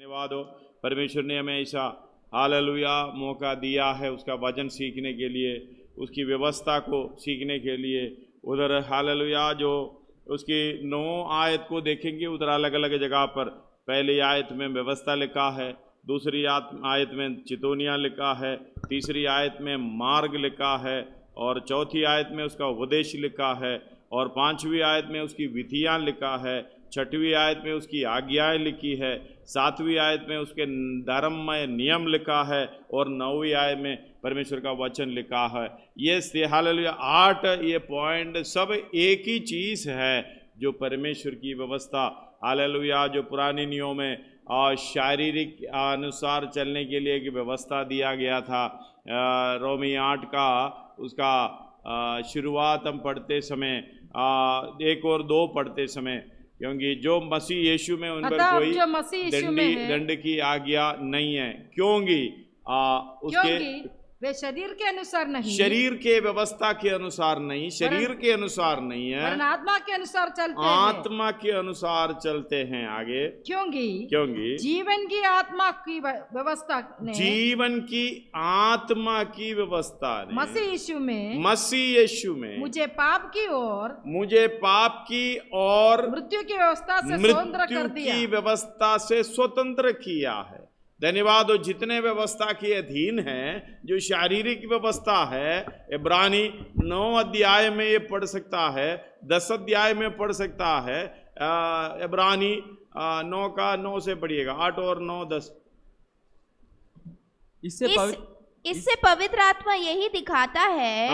धन्यवाद हो, परमेश्वर ने हमें ऐसा हालेलुया मौका दिया है उसका वचन सीखने के लिए, उसकी व्यवस्था को सीखने के लिए। उधर हालेलुया जो उसकी 9 आयत को देखेंगे, उधर अलग अलग जगह पर पहली आयत में व्यवस्था लिखा है, दूसरी आयत में चितौनियाँ लिखा है, तीसरी आयत में मार्ग लिखा है, और चौथी आयत में उसका उपदेश लिखा है, और 5वीं आयत में उसकी विधियाँ लिखा है, 6वीं आयत में उसकी आज्ञाएं लिखी है, 7वीं आयत में उसके धर्ममय नियम लिखा है, और 9वीं आयत में परमेश्वर का वचन लिखा है। ये हालेलुया 8 ये पॉइंट सब एक ही चीज़ है, जो परमेश्वर की व्यवस्था हालेलुया जो पुराने नियमों में और शारीरिक अनुसार चलने के लिए एक व्यवस्था दिया गया था। रोमी 8 का उसका शुरुआत हम पढ़ते समय 1 और 2 पढ़ते समय, क्योंकि जो मसीह यीशु में उन पर कोई दंड की आज्ञा नहीं है, क्योंकि उसके वे शरीर के अनुसार नहीं, शरीर के व्यवस्था के अनुसार नहीं, शरीर के अनुसार नहीं है, आत्मा के अनुसार चलते हैं, आत्मा के अनुसार चलते हैं। आगे क्योंकि जीवन की आत्मा की व्यवस्था ने, जीवन की आत्मा की व्यवस्था ने मसीह यीशु में मुझे पाप की और मृत्यु की व्यवस्था से स्वतंत्र किया है। धन्यवाद हो। जितने व्यवस्था के अधीन हैं, जो शारीरिक व्यवस्था है, इब्रानी 9 अध्याय में ये पढ़ सकता है, 10 अध्याय में पढ़ सकता है। इब्रानी 9 का 9 से पढ़िएगा, 8 और 9 10। इससे पवित्र आत्मा यही दिखाता है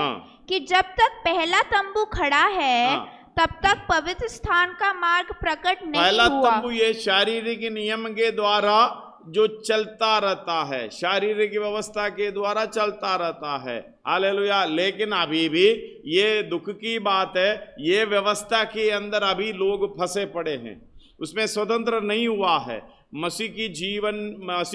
कि जब तक पहला तंबू खड़ा है तब तक पवित्र स्थान का मार्ग प्रकट नहीं हुआ। पहला तंबू ये शारीरिक नियम के द्वारा जो चलता रहता है, शारीरिक व्यवस्था के द्वारा चलता रहता है, हालेलुया। लेकिन अभी भी ये दुख की बात है, ये व्यवस्था के अंदर अभी लोग फंसे पड़े हैं, उसमें स्वतंत्र नहीं हुआ है। मसीह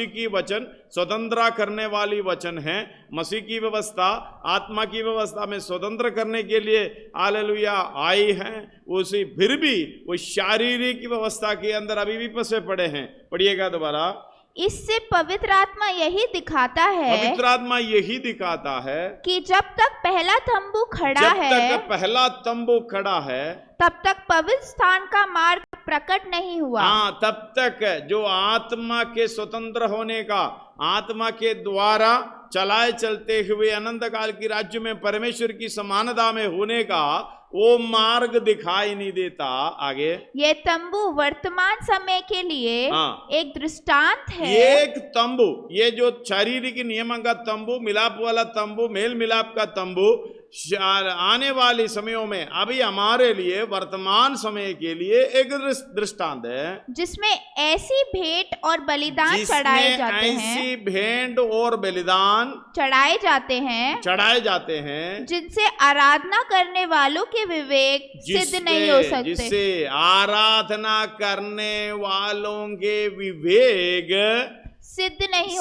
की वचन स्वतंत्र करने वाली वचन है। मसीह की व्यवस्था आत्मा की व्यवस्था में स्वतंत्र करने के लिए हालेलुया आई है, उसी फिर भी वो शारीरिक व्यवस्था के अंदर अभी भी फंसे पड़े हैं। पढ़िएगा दोबारा। इससे पवित्र आत्मा यही दिखाता है, पवित्र आत्मा यही दिखाता है कि जब तक पहला तंबू खड़ा है, जब तक पहला तंबू खड़ा है, तब तक पवित्र स्थान का मार्ग प्रकट नहीं हुआ। हाँ, तब तक जो आत्मा के स्वतंत्र होने का, आत्मा के द्वारा चलाए चलते हुए अनंत काल की राज्य में परमेश्वर की समानता में होने का वो मार्ग दिखाई नहीं देता। आगे ये तंबू वर्तमान समय के लिए एक दृष्टांत है। एक तंबू, ये जो शारीरिक नियम का तंबू, मिलाप वाला तंबू, मेल मिलाप का तंबू आने वाले समयों में अभी हमारे लिए वर्तमान समय के लिए एक दृष्टांत है, जिसमें ऐसी भेंट और बलिदान चढ़ाए जाते हैं, ऐसी भेंट और बलिदान चढ़ाए जाते हैं जिनसे आराधना करने वालों के विवेक सिद्ध नहीं हो सकते, जिससे आराधना करने वालों के विवेक सिद्ध नहीं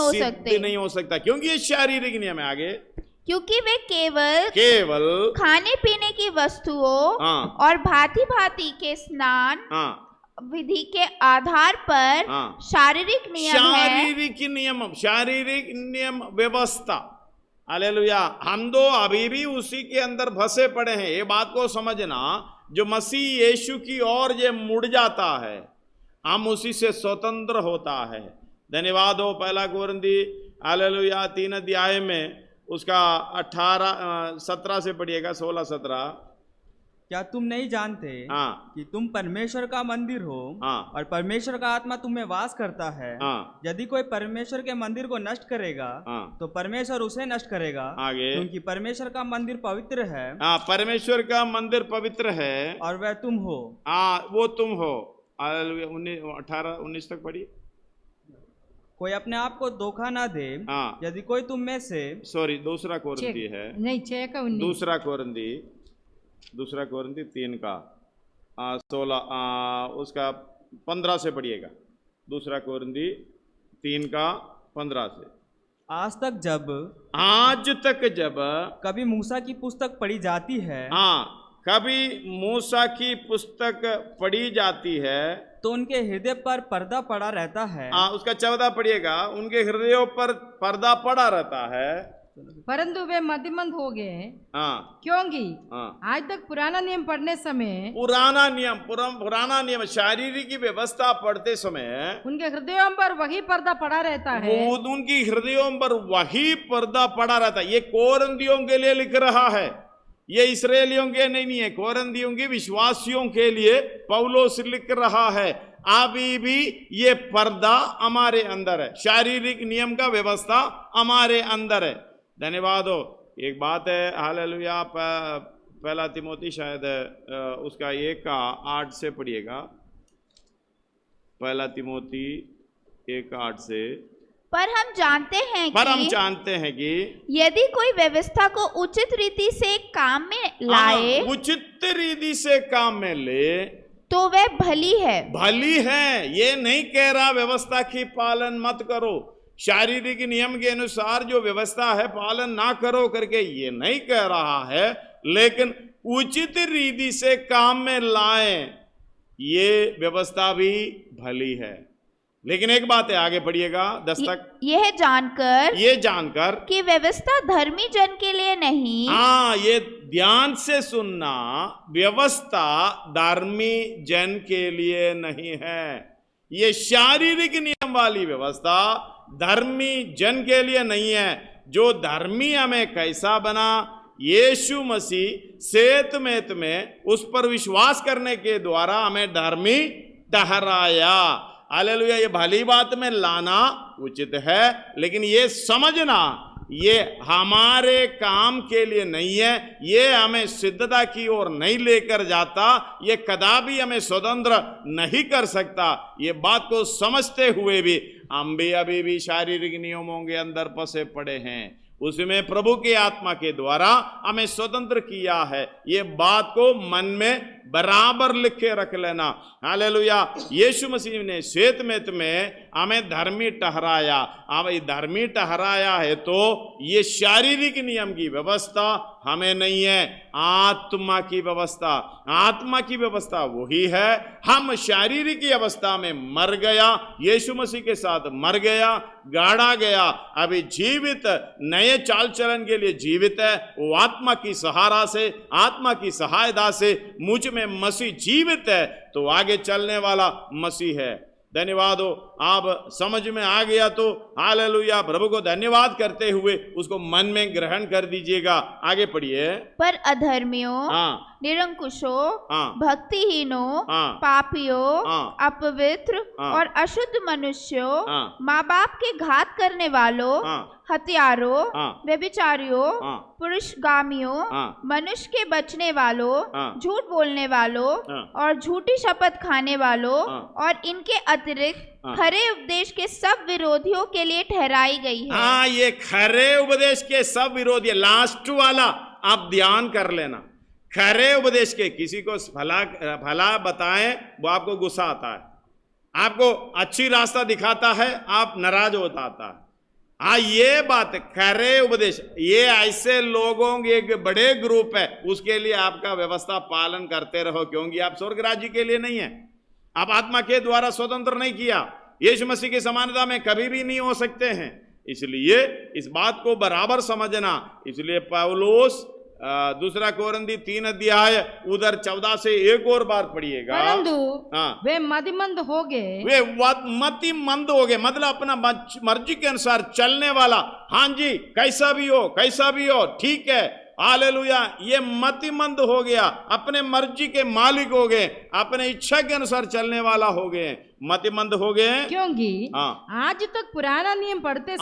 हो सकता, क्योंकि ये शारीरिक नियम है। आगे क्योंकि वे केवल खाने पीने की वस्तुओं और भांति भांति के स्नान विधि के आधार पर शारीरिक नियम व्यवस्था, हालेलुया। हम तो अभी भी उसी के अंदर फंसे पड़े हैं। ये बात को समझना, जो मसीह यीशु की ओर ये मुड़ जाता है, हम उसी से स्वतंत्र होता है। धन्यवाद हो। 1 कोरिन्थी हालेलुया 3 अध्याय में उसका 17 से पढ़िएगा, 16-17। क्या तुम नहीं जानते कि तुम परमेश्वर का मंदिर हो और परमेश्वर का आत्मा तुम में वास करता है? यदि कोई परमेश्वर के मंदिर को नष्ट करेगा तो परमेश्वर उसे नष्ट करेगा। आगे क्योंकि परमेश्वर का मंदिर पवित्र है। परमेश्वर का मंदिर पवित्र है और वह तुम हो। वो तुम हो। 18-19 तक पढ़िए। कोई अपने आप को धोखा ना दे। यदि कोई तुम में से, सॉरी, दूसरा कोरिन्थी है, नहीं 6 का 19, दूसरा कोरिन्थी 3 का 16 उसका 15 से पढ़िएगा। दूसरा कोरिन्थी 3 का 15 से। आज तक जब कभी मूसा की पुस्तक पढ़ी जाती है, कभी मूसा की पुस्तक पढ़ी जाती है तो उनके हृदय पर पर्दा पड़ा रहता है। उसका 14 पढ़िएगा, उनके हृदयों पर पर्दा पड़ा रहता है, परंतु वे मतिमंद हो गए, क्योंकि आज तक पुराना नियम पढ़ने समय पुराना नियम शारीरिक व्यवस्था पढ़ते समय उनके हृदयों पर वही पर्दा पड़ा रहता है। उनकी हृदयों पर वही पर्दा पड़ा रहता है। ये कोरिन्थियों के लिए लिख रहा है, ये इस्राएलियों के नहीं है, कोरिन्थियों के विश्वासियों के लिए पौलुस लिख रहा है। अभी भी ये पर्दा हमारे अंदर है, शारीरिक नियम का व्यवस्था हमारे अंदर है। धन्यवाद हो। एक बात है, हालेलुया, पहला तिमोथी शायद उसका 1:8 से पढ़िएगा, पहला तिमोथी 1:8 से। पर हम जानते हैं कि यदि कोई व्यवस्था को उचित रीति से काम में लाए, उचित रीति से काम में ले, तो वह भली है। ये नहीं कह रहा व्यवस्था की पालन मत करो, शारीरिक नियम के अनुसार जो व्यवस्था है पालन ना करो करके ये नहीं कह रहा है, लेकिन उचित रीति से काम में लाए, ये व्यवस्था भी भली है। लेकिन एक बात है, आगे पढ़िएगा 10 तक। यह जानकर कि व्यवस्था धर्मी जन के लिए नहीं। ये ध्यान से सुनना, व्यवस्था धर्मी जन के लिए नहीं है। ये शारीरिक नियम वाली व्यवस्था धर्मी जन के लिए नहीं है। जो धर्मी हमें कैसा बना? यीशु मसीह सेत में उस पर विश्वास करने के द्वारा हमें धर्मी ठहराया। हालेलुया। ये भली बात में लाना उचित है, लेकिन ये समझना ये हमारे काम के लिए नहीं है, ये हमें सिद्धता की ओर नहीं लेकर जाता, ये कदापि हमें स्वतंत्र नहीं कर सकता। ये बात को समझते हुए भी हम भी अभी भी शारीरिक नियमों के अंदर फंसे पड़े हैं। उसमें प्रभु की आत्मा के द्वारा हमें स्वतंत्र किया है। ये बात को मन में बराबर लिख के रख लेना। हालेलुया। यीशु मसीह ने श्वेत में हमें धर्मी ठहराया। हमें धर्मी ठहराया है तो ये शारीरिक नियम की व्यवस्था हमें नहीं है, आत्मा की व्यवस्था। आत्मा की व्यवस्था वही है। हम शारीरिक अवस्था में मर गया, यीशु मसीह के साथ मर गया, गाड़ा गया, अभी जीवित नए चाल चलन के लिए जीवित है। वो आत्मा की सहारा से, आत्मा की सहायता से मुझ में मसीह जीवित है, तो आगे चलने वाला मसीह है। धन्यवाद हो। आप समझ में आ गया तो हालेलुया, प्रभु को धन्यवाद करते हुए उसको मन में ग्रहण कर दीजिएगा। आगे पढ़िए। पर अधर्मियों, निरंकुशों, भक्तिहीनों, पापियों, अपवित्र और अशुद्ध मनुष्यों, माँ बाप के घात करने वालों, हत्यारों, व्यभिचारियों, पुरुषगामियों, मनुष्य के बचने वालों, झूठ बोलने वालों और झूठी शपथ खाने वालों और इनके अतिरिक्त खरे उपदेश के सब विरोधियों के लिए ठहराई गई है। ये खरे उपदेश के सब विरोधी, लास्ट वाला आप ध्यान कर लेना। खरे उपदेश के, किसी को भला बताएं वो आपको गुस्सा आता है, आपको अच्छी रास्ता दिखाता है आप नाराज होता है। ये बात खरे उपदेश, ये ऐसे लोगों के एक बड़े ग्रुप है, उसके लिए आपका व्यवस्था पालन करते रहो, क्योंकि आप स्वर्ग राज्य के लिए नहीं है। आप आत्मा के द्वारा स्वतंत्र नहीं किया, यीशु मसीह की समानता में कभी भी नहीं हो सकते हैं। इसलिए इस बात को बराबर समझना। इसलिए पौलुस दूसरा कोरिन्थी 3 अध्याय उधर 14 से एक और बार पढ़िएगा। परंतु वे मतिमंद हो गए, वे मतिमंद हो गए, मतलब अपना मर्जी के अनुसार चलने वाला। हाँ जी, कैसा भी हो ठीक है, हालेलुया। ये मतिमंद हो गया, अपने मर्जी के मालिक हो गए, अपने इच्छा के अनुसार चलने वाला हो गए, मतिमंद हो गए। क्योंकि आज तक पुराना नियम पढ़ते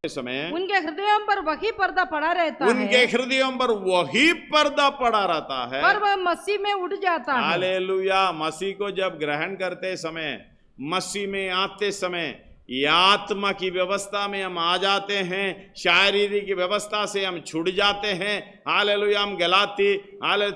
समय उनके हृदयों पर वही पर्दा पड़ा रहता है, उनके हृदयों पर वही पर्दा पड़ा रहता है, और वह मसीह में उठ जाता है। हालेलुया। मसीह को जब ग्रहण करते समय, मसीह में आते समय, ये आत्मा की व्यवस्था में हम आ जाते हैं, शारीरिक व्यवस्था से हम छूट जाते हैं। हालेलुया। हम गलाती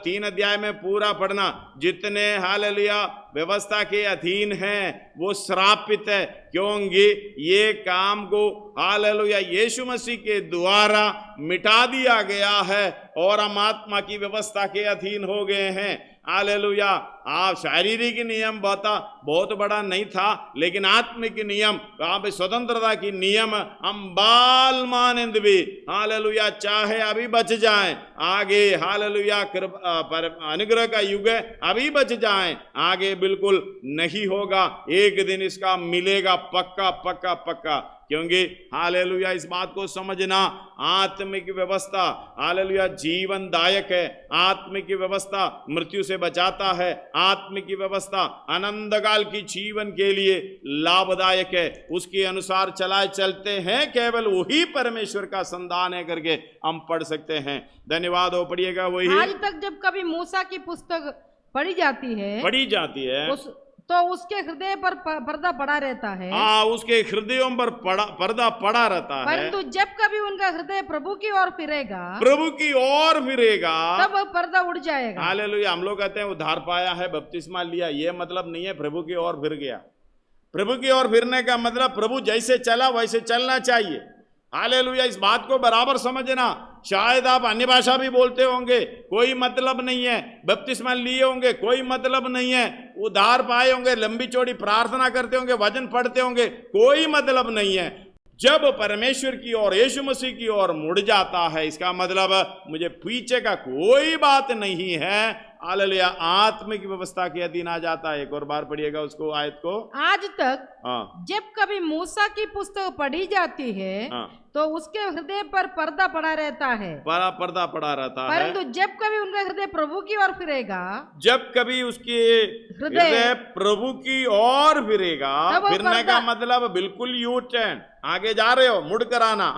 3 अध्याय में पूरा पढ़ना, जितने हालेलुया व्यवस्था के अधीन है वो श्रापित है, क्योंकि ये काम को हालेलुया यीशु मसीह के द्वारा मिटा दिया गया है और हम आत्मा की व्यवस्था के अधीन हो गए हैं। हालेलुया। आप शारीरिक नियम बहुत बड़ा नहीं था, लेकिन आत्मिक नियम आप स्वतंत्रता की नियम हम बाल मानंद भी हालेलुया चाहे अभी बच जाएं आगे, हालेलुया पर अनुग्रह का युग है, अभी बच जाएं आगे बिल्कुल नहीं होगा, एक दिन इसका मिलेगा पक्का पक्का पक्का। क्योंकि हालेलुया इस बात को समझना, आत्मिक व्यवस्था हालेलुया जीवनदायक है, आत्मिक व्यवस्था मृत्यु से बचाता है, आत्मिक व्यवस्था अनंत काल की जीवन के लिए लाभदायक है, उसके अनुसार चलाए चलते हैं केवल वही परमेश्वर का संतान है करके हम पढ़ सकते हैं। धन्यवाद हो। पढ़िएगा वही। आज तक जब कभी मूसा की पुस्तक पढ़ी जाती है तो उसके हृदय पर पर्दा पड़ा रहता है। उसके हृदयों पर पर्दा पड़ा रहता है, परंतु जब कभी उनका हृदय प्रभु की ओर फिरेगा तब पर्दा उड़ जाएगा। हालेलुया। हम लोग कहते हैं उद्धार पाया है, बपतिस्मा लिया, ये मतलब नहीं है प्रभु की ओर फिर गया। प्रभु की ओर फिरने का मतलब प्रभु जैसे चला वैसे चलना चाहिए। हालेलुया। इस बात को बराबर समझना। शायद आप अन्य भाषा भी बोलते होंगे, कोई मतलब नहीं है, बपतिस्मा लिए होंगे, कोई मतलब नहीं है, उद्धार पाए होंगे, लंबी चौड़ी प्रार्थना करते होंगे, वचन पढ़ते होंगे, कोई मतलब नहीं है। जब परमेश्वर की ओर यीशु मसीह की ओर मुड़ जाता है, इसका मतलब मुझे पीछे का कोई बात नहीं है। हालेलुया। आत्मिक व्यवस्था के अधीन आ जाता है। एक और बार पढ़िएगा उसको, आयत को। आज तक जब कभी मूसा की पुस्तक पढ़ी जाती है तो उसके हृदय पर पर्दा पड़ा रहता है, पर्दा पड़ा रहता है, परंतु जब कभी उनका हृदय प्रभु की ओर फिरेगा, जब कभी उसके हृदय प्रभु की ओर फिरेगा, फिरने का मतलब बिल्कुल यू टर्न, आगे जा रहे हो, मुड़ कर आना,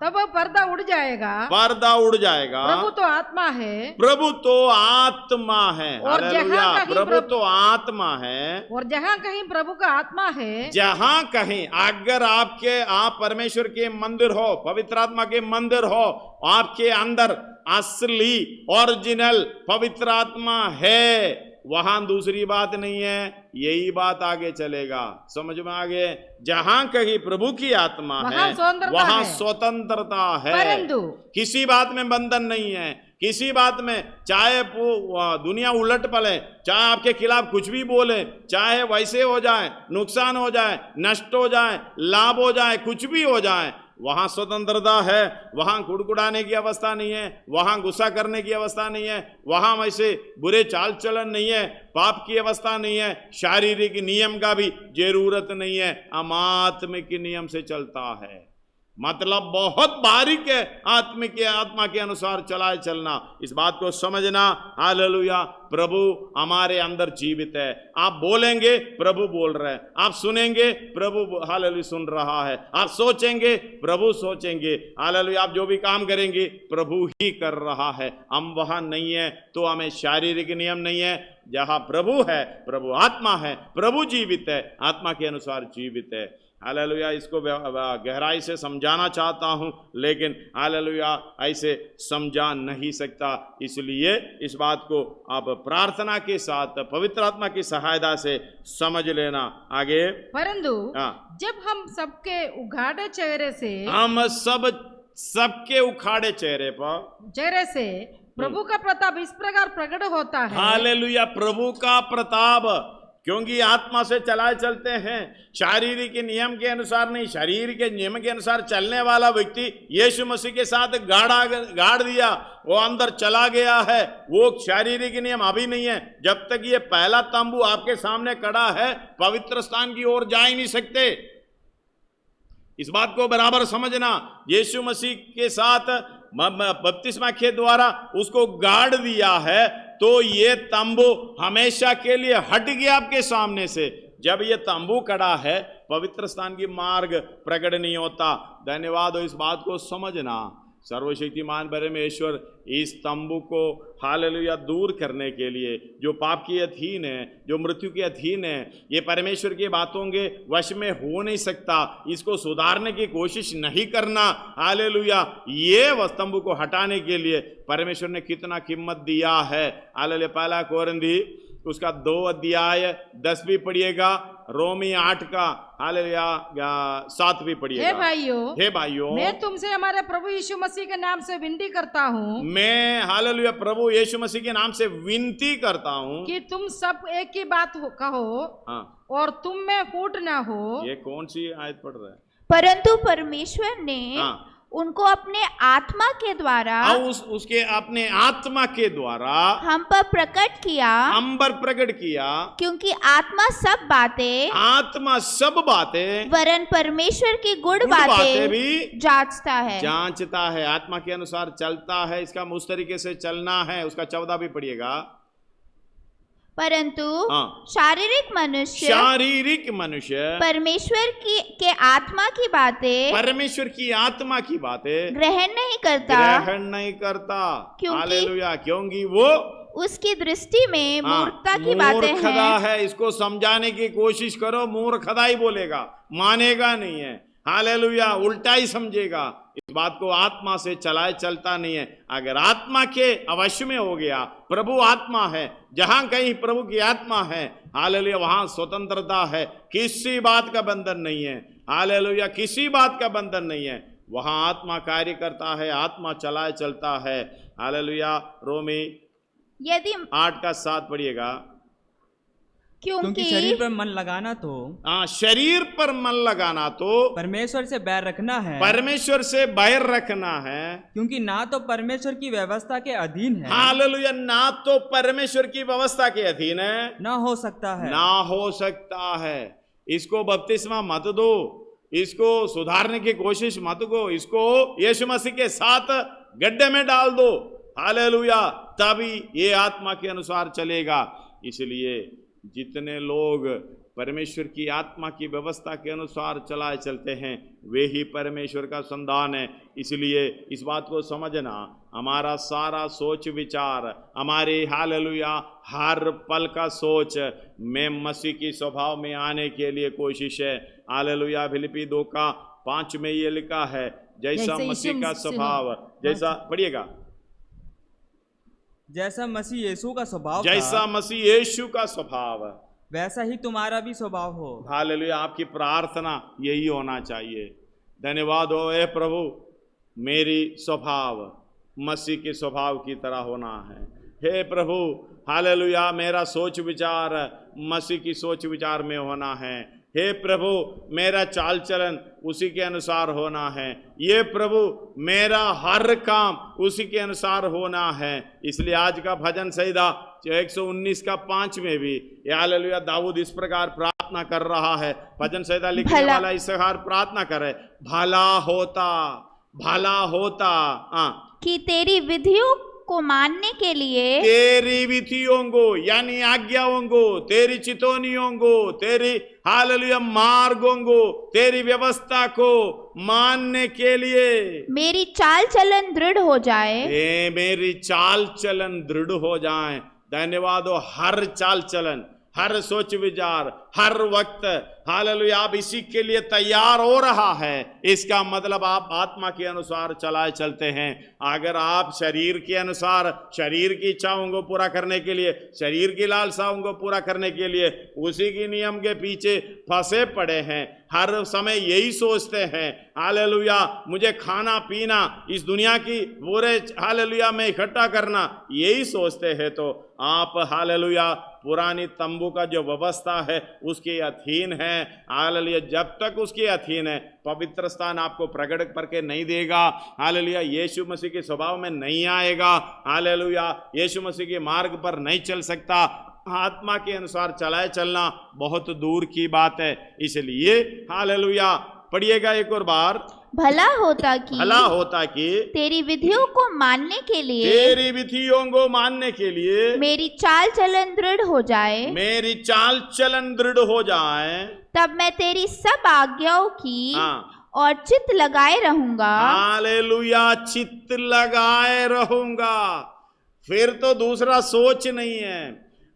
तब पर्दा उड़ जाएगा। पर्दा उड़ जाएगा। प्रभु तो आत्मा है, प्रभु तो आत्मा है। और जहाँ प्रभु तो आत्मा है, और जहाँ कहीं प्रभु का आत्मा है, जहाँ कहीं अगर आप परमेश्वर के मंदिर हो, पवित्र आत्मा के मंदिर हो, आपके अंदर असली ओरिजिनल पवित्र आत्मा है, वहां दूसरी बात नहीं है, यही बात आगे चलेगा। समझ में आगे? जहां कहीं प्रभु की आत्मा है वहां स्वतंत्रता है, परंतु किसी बात में बंधन नहीं है, किसी बात में चाहे दुनिया उलट पड़े, चाहे आपके खिलाफ कुछ भी बोले, चाहे वैसे हो जाए, नुकसान हो जाए, नष्ट हो जाए, लाभ हो जाए, कुछ भी हो जाए, वहां स्वतंत्रता है। वहां कुड़कुड़ाने की अवस्था नहीं है, वहां गुस्सा करने की अवस्था नहीं है, वहां वैसे बुरे चाल चलन नहीं है, पाप की अवस्था नहीं है, शारीरिक नियम का भी जरूरत नहीं है, आत्मिक नियम से चलता है। मतलब बहुत बारीक है आत्मा के अनुसार चलाए चलना। इस बात को समझना। हालेलुया। प्रभु हमारे अंदर जीवित है। आप बोलेंगे प्रभु बोल रहे हैं, आप सुनेंगे प्रभु हालेलुया सुन रहा है, आप सोचेंगे प्रभु सोचेंगे, हालेलुया। आप जो भी काम करेंगे प्रभु ही कर रहा है। हम वहां नहीं है तो हमें शारीरिक नियम नहीं है। जहां प्रभु है, प्रभु आत्मा है, प्रभु जीवित है, आत्मा के अनुसार जीवित है। हालेलुया। इसको गहराई से समझाना चाहता हूं, लेकिन हालेलुया ऐसे समझा नहीं सकता, इसलिए इस बात को आप प्रार्थना के साथ पवित्र आत्मा की सहायता से समझ लेना। आगे। परंतु जब हम सबके उघाड़े चेहरे से, हम सबके उखाड़े चेहरे से प्रभु का प्रताप इस प्रकार प्रकट होता है। हालेलुया। प्रभु का प्रताप, क्योंकि आत्मा से चलाए चलते हैं, शारीरिक के नियम के अनुसार नहीं। शरीर के नियम के अनुसार चलने वाला व्यक्ति यीशु मसीह के साथ गाड़ दिया, वो अंदर चला गया है, वो शारीरिक नियम अभी नहीं है। जब तक ये पहला तंबू आपके सामने खड़ा है, पवित्र स्थान की ओर जा ही नहीं सकते। इस बात को बराबर समझना। यीशु मसीह के साथ बपतिस्मा के द्वारा उसको गाड़ दिया है, तो ये तंबू हमेशा के लिए हट गया आपके सामने से। जब ये तंबू खड़ा है, पवित्र स्थान की मार्ग प्रकट नहीं होता। धन्यवाद हो। इस बात को समझना। सर्वशक्तिमान परमेश्वर इस तंबू को हालेलुया दूर करने के लिए, जो पाप के अधीन है, जो मृत्यु के अधीन है, ये परमेश्वर की बातों के वश में हो नहीं सकता, इसको सुधारने की कोशिश नहीं करना। हालेलुया। ये तंबू को हटाने के लिए परमेश्वर ने कितना कीमत दिया है। हालेलुया। पहला कोरिन्थी उसका 2 अध्याय 10 भी पढ़िएगा, रोमी 8 का हालेलुया 7 भी पढ़िएगा। हे भाइयों, मैं तुमसे हमारे प्रभु यीशु मसीह के नाम से विनती करता हूँ, मैं हालेलुया प्रभु यीशु मसीह के नाम से विनती करता हूँ कि तुम सब एक ही बात कहो और तुम में फूट ना हो। ये कौन सी आयत पढ़ रहा है? परंतु परमेश्वर ने उनको अपने आत्मा के द्वारा उसके अपने आत्मा के द्वारा हम पर प्रकट किया, क्योंकि आत्मा सब बातें वरन परमेश्वर की गुड़ बातें भी जांचता है, आत्मा के अनुसार चलता है। इसका उस तरीके से चलना है। उसका 14 भी पढ़िएगा। परंतु शारीरिक मनुष्य परमेश्वर के आत्मा की बातें ग्रहण नहीं करता क्योंकि वो उसकी दृष्टि में मूर्खता की बातें है। इसको समझाने की कोशिश करो, मूर्खता ही बोलेगा, मानेगा नहीं है। हालेलुया, उल्टा ही समझेगा। इस बात को आत्मा से चलता नहीं है। अगर आत्मा के अवश्य में हो गया, प्रभु आत्मा है, जहां कहीं प्रभु की आत्मा है, हालेलुया, वहां स्वतंत्रता है, किसी बात का बंधन नहीं है। हालेलुया, किसी बात का बंधन नहीं है। वहां आत्मा कार्य करता है, आत्मा चलता है। हालेलुया, रोमी यदि 8 का 7 पढ़िएगा। क्योंकि शरीर पर मन लगाना तो शरीर पर मन लगाना तो परमेश्वर से बैर रखना है, परमेश्वर से बैर रखना है। क्योंकि ना तो परमेश्वर की व्यवस्था के अधीन है, हालेलुया, ना तो परमेश्वर की व्यवस्था के अधीन है, ना हो सकता है। इसको बपतिस्मा मत दो, इसको सुधारने की कोशिश मत करो, इसको यीशु मसीह के साथ गड्ढे में डाल दो। हालेलुया, तभी ये आत्मा के अनुसार चलेगा। इसलिए जितने लोग परमेश्वर की आत्मा की व्यवस्था के अनुसार चलते हैं, वे ही परमेश्वर का संतान है। इसलिए इस बात को समझना, हमारा सारा सोच विचार, हमारे हालेलुया हर पल का सोच में मसीह की स्वभाव में आने के लिए कोशिश है। हालेलुया, फिलिप्पी 2 का 5 में ये लिखा है, जैसा मसीह का स्वभाव, जैसा पढ़िएगा, जैसा मसीह यीशु का स्वभाव, जैसा मसीह यीशु का स्वभाव वैसा ही तुम्हारा भी स्वभाव हो। हालेलुया, आपकी प्रार्थना यही होना चाहिए। धन्यवाद हो ए प्रभु, मेरी स्वभाव मसीह के स्वभाव की तरह होना है। हे प्रभु, हालेलुया, मेरा सोच विचार मसीह की सोच विचार में होना है। हे प्रभु, मेरा चाल चलन उसी के अनुसार होना है। ये प्रभु, मेरा हर काम उसी के अनुसार होना है। इसलिए आज का भजन संहिता 119 का 5 में भी हालेलुया दाऊद इस प्रकार प्रार्थना कर रहा है। भजन संहिता लिखने वाला इस प्रकार प्रार्थना करे, भला होता कि तेरी विधियों को मानने के लिए, तेरी विधियों को यानी आज्ञाओं को, तेरी चितौनियों को, तेरी हालेलुया मार्गों को, तेरी व्यवस्था को मानने के लिए मेरी चाल चलन दृढ़ हो जाए। मेरी चाल चलन दृढ़ हो जाए। धन्यवाद हो, हर चाल चलन, हर सोच विचार, हर वक्त हालेलुया आप इसी के लिए तैयार हो रहा है। इसका मतलब आप आत्मा के अनुसार चलते हैं। अगर आप शरीर के अनुसार, शरीर की इच्छाओं को पूरा करने के लिए, शरीर की लालसाओं को पूरा करने के लिए उसी की नियम के पीछे फंसे पड़े हैं, हर समय यही सोचते हैं हालेलुया मुझे खाना पीना इस दुनिया की पूरे हालेलुया में इकट्ठा करना, यही सोचते हैं, तो आप हालेलुया पुरानी तंबू का जो व्यवस्था है उसके अधीन है। हालेलुया, जब तक उसके अधीन है पवित्र स्थान आपको प्रकट करके नहीं देगा। हालेलुया, यीशु मसीह के स्वभाव में नहीं आएगा। हालेलुया, यीशु मसीह के मार्ग पर नहीं चल सकता। आत्मा के अनुसार चलना बहुत दूर की बात है। इसलिए हालेलुया पढ़िएगा एक और बार, भला होता कि तेरी विधियों को मानने के लिए, तेरी विधियों को मानने के लिए मेरी चाल चलन दृढ़ हो जाए, मेरी चाल चलन दृढ़ हो जाए, तब मैं तेरी सब आज्ञाओं की और चित्त लगाए रहूंगा। हालेलुया, चित्त लगाए रहूंगा। फिर तो दूसरा सोच नहीं है,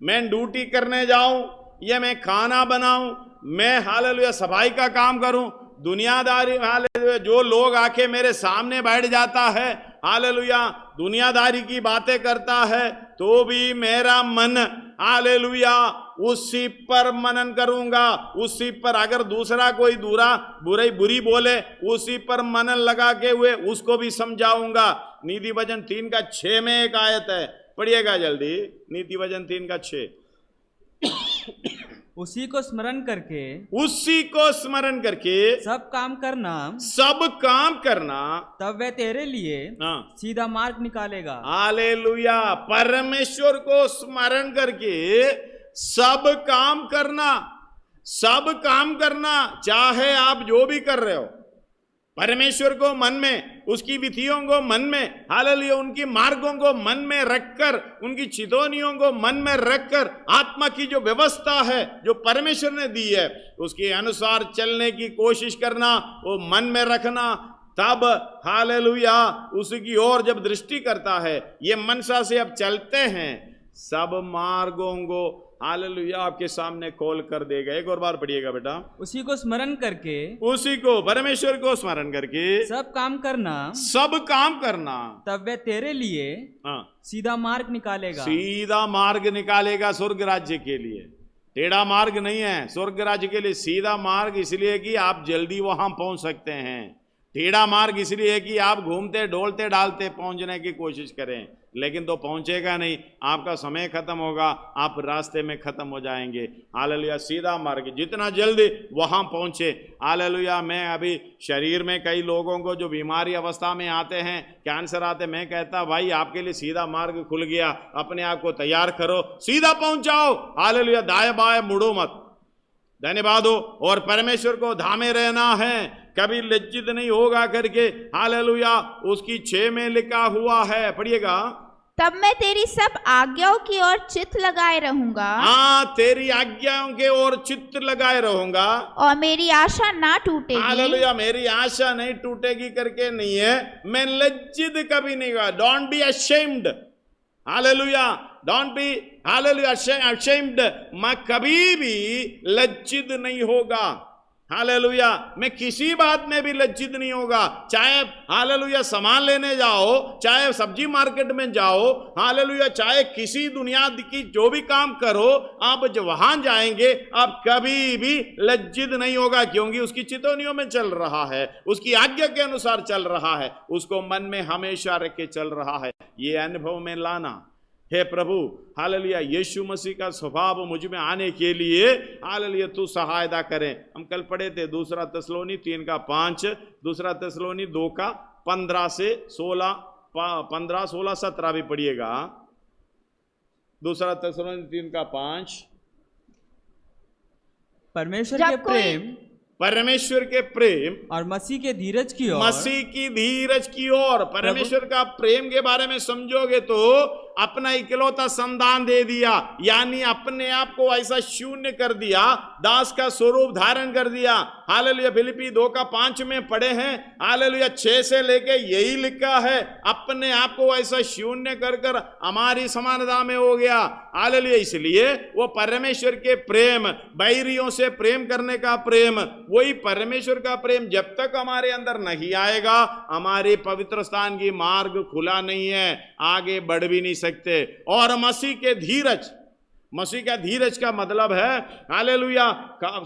मैं ड्यूटी करने जाऊं या मैं खाना बनाऊं, मैं हालेलुया सफाई का काम करूं, दुनियादारी हालेलुया जो लोग आके मेरे सामने बैठ जाता है हालेलुया दुनियादारी की बातें करता है, तो भी मेरा मन हालेलुया उसी पर मनन करूंगा, उसी पर अगर दूसरा कोई बुरी बोले उसी पर मनन लगा के हुए उसको भी समझाऊंगा। नीति वचन 3:6 में एक आयत है, पढ़िएगा जल्दी, नीति वचन 3:6। उसी को स्मरण करके सब काम करना तब वह तेरे लिए सीधा मार्ग निकालेगा। हालेलुया, परमेश्वर को स्मरण करके सब काम करना, चाहे आप जो भी कर रहे हो, परमेश्वर को मन में, उसकी विधियों को मन में, हालेलुया उनकी मार्गों को मन में रखकर, उनकी चितौनियों को मन में रखकर, आत्मा की जो व्यवस्था है जो परमेश्वर ने दी है उसके अनुसार चलने की कोशिश करना, वो मन में रखना। तब हालेलुया उसकी ओर जब दृष्टि करता है, ये मनसा से अब चलते हैं, सब मार्गों को हालेलुया आपके सामने खोल कर देगा। एक और बार पढ़िएगा बेटा। उसी को स्मरण करके, उसी को परमेश्वर को स्मरण करके सब काम करना तब वे तेरे लिए सीधा मार्ग निकालेगा स्वर्ग राज्य के लिए। टेढ़ा मार्ग नहीं है स्वर्ग राज्य के लिए, सीधा मार्ग इसलिए कि आप जल्दी वहां पहुंच सकते हैं। टेढ़ा मार्ग इसलिए कि आप घूमते डोलते डालते पहुंचने की कोशिश करें, लेकिन तो पहुंचेगा नहीं, आपका समय खत्म होगा, आप रास्ते में खत्म हो जाएंगे। हालेलुया सीधा मार्ग, जितना जल्दी वहां पहुंचे। हालेलुया मैं अभी शरीर में कई लोगों को जो बीमारी अवस्था में आते हैं, कैंसर आते, मैं कहता भाई आपके लिए सीधा मार्ग खुल गया, अपने आप को तैयार करो, सीधा पहुंच जाओ। हालेलुया दाएं बाएं मुड़ो मत, धन्यवाद हो। और परमेश्वर को धामे रहना है, कभी लज्जित नहीं होगा करके हालेलुया उसकी 6 में लिखा हुआ है, पढ़िएगा। तब मैं तेरी सब आज्ञाओं की ओर चित्त लगाए रहूंगा। हाँ तेरी आज्ञाओं के ओर चित्त लगाए रहूंगा और मेरी आशा ना टूटेगी। हालेलुया मेरी आशा नहीं टूटेगी करके नहीं है, मैं लज्जित कभी नहीं हुआ। Don't be ashamed, hallelujah don't be hallelujah ashamed, मैं कभी भी लज्जित नहीं होगा। हालेलुया मैं किसी बात में भी लज्जित नहीं होगा, चाहे हालेलुया सामान लेने जाओ, चाहे सब्जी मार्केट में जाओ, हालेलुया चाहे किसी दुनिया की जो भी काम करो, आप जब वहां जाएंगे आप कभी भी लज्जित नहीं होगा, क्योंकि उसकी चितौनियों में चल रहा है, उसकी आज्ञा के अनुसार चल रहा है, उसको मन में हमेशा रख के चल रहा है। ये अनुभव में लाना हे प्रभु, हालेलुया यीशु मसीह का स्वभाव मुझ में आने के लिए हालेलुया तू सहायता करें। हम कल पढ़े थे 2 थिस्सलुनी 3:5, 2 थिस्सलुनी 2:15 से 16, 15, 16, 17 भी पढ़िएगा। 2 थिस्सलुनी 3:5 परमेश्वर के प्रेम और मसीह की धीरज की ओर, परमेश्वर का प्रेम के बारे में समझोगे तो अपना इकलौता संतान दे दिया, यानी अपने आप को ऐसा शून्य कर दिया, दास का स्वरूप धारण कर दिया। हालेलुया फिलिप्पी 2:5 में पढ़े हैं, हालेलुया 6 से लेके यही लिखा है, अपने आप को ऐसा शून्य कर हमारी समानता में हो गया। हालेलुया इसलिए वो परमेश्वर के प्रेम, बैरियों से प्रेम करने का प्रेम, वही परमेश्वर का प्रेम जब तक हमारे अंदर नहीं आएगा, हमारे पवित्र स्थान की मार्ग खुला नहीं है, आगे बढ़ भी नहीं सकते। और मसीह के धीरज, मसीह का धीरज का मतलब है हालेलुया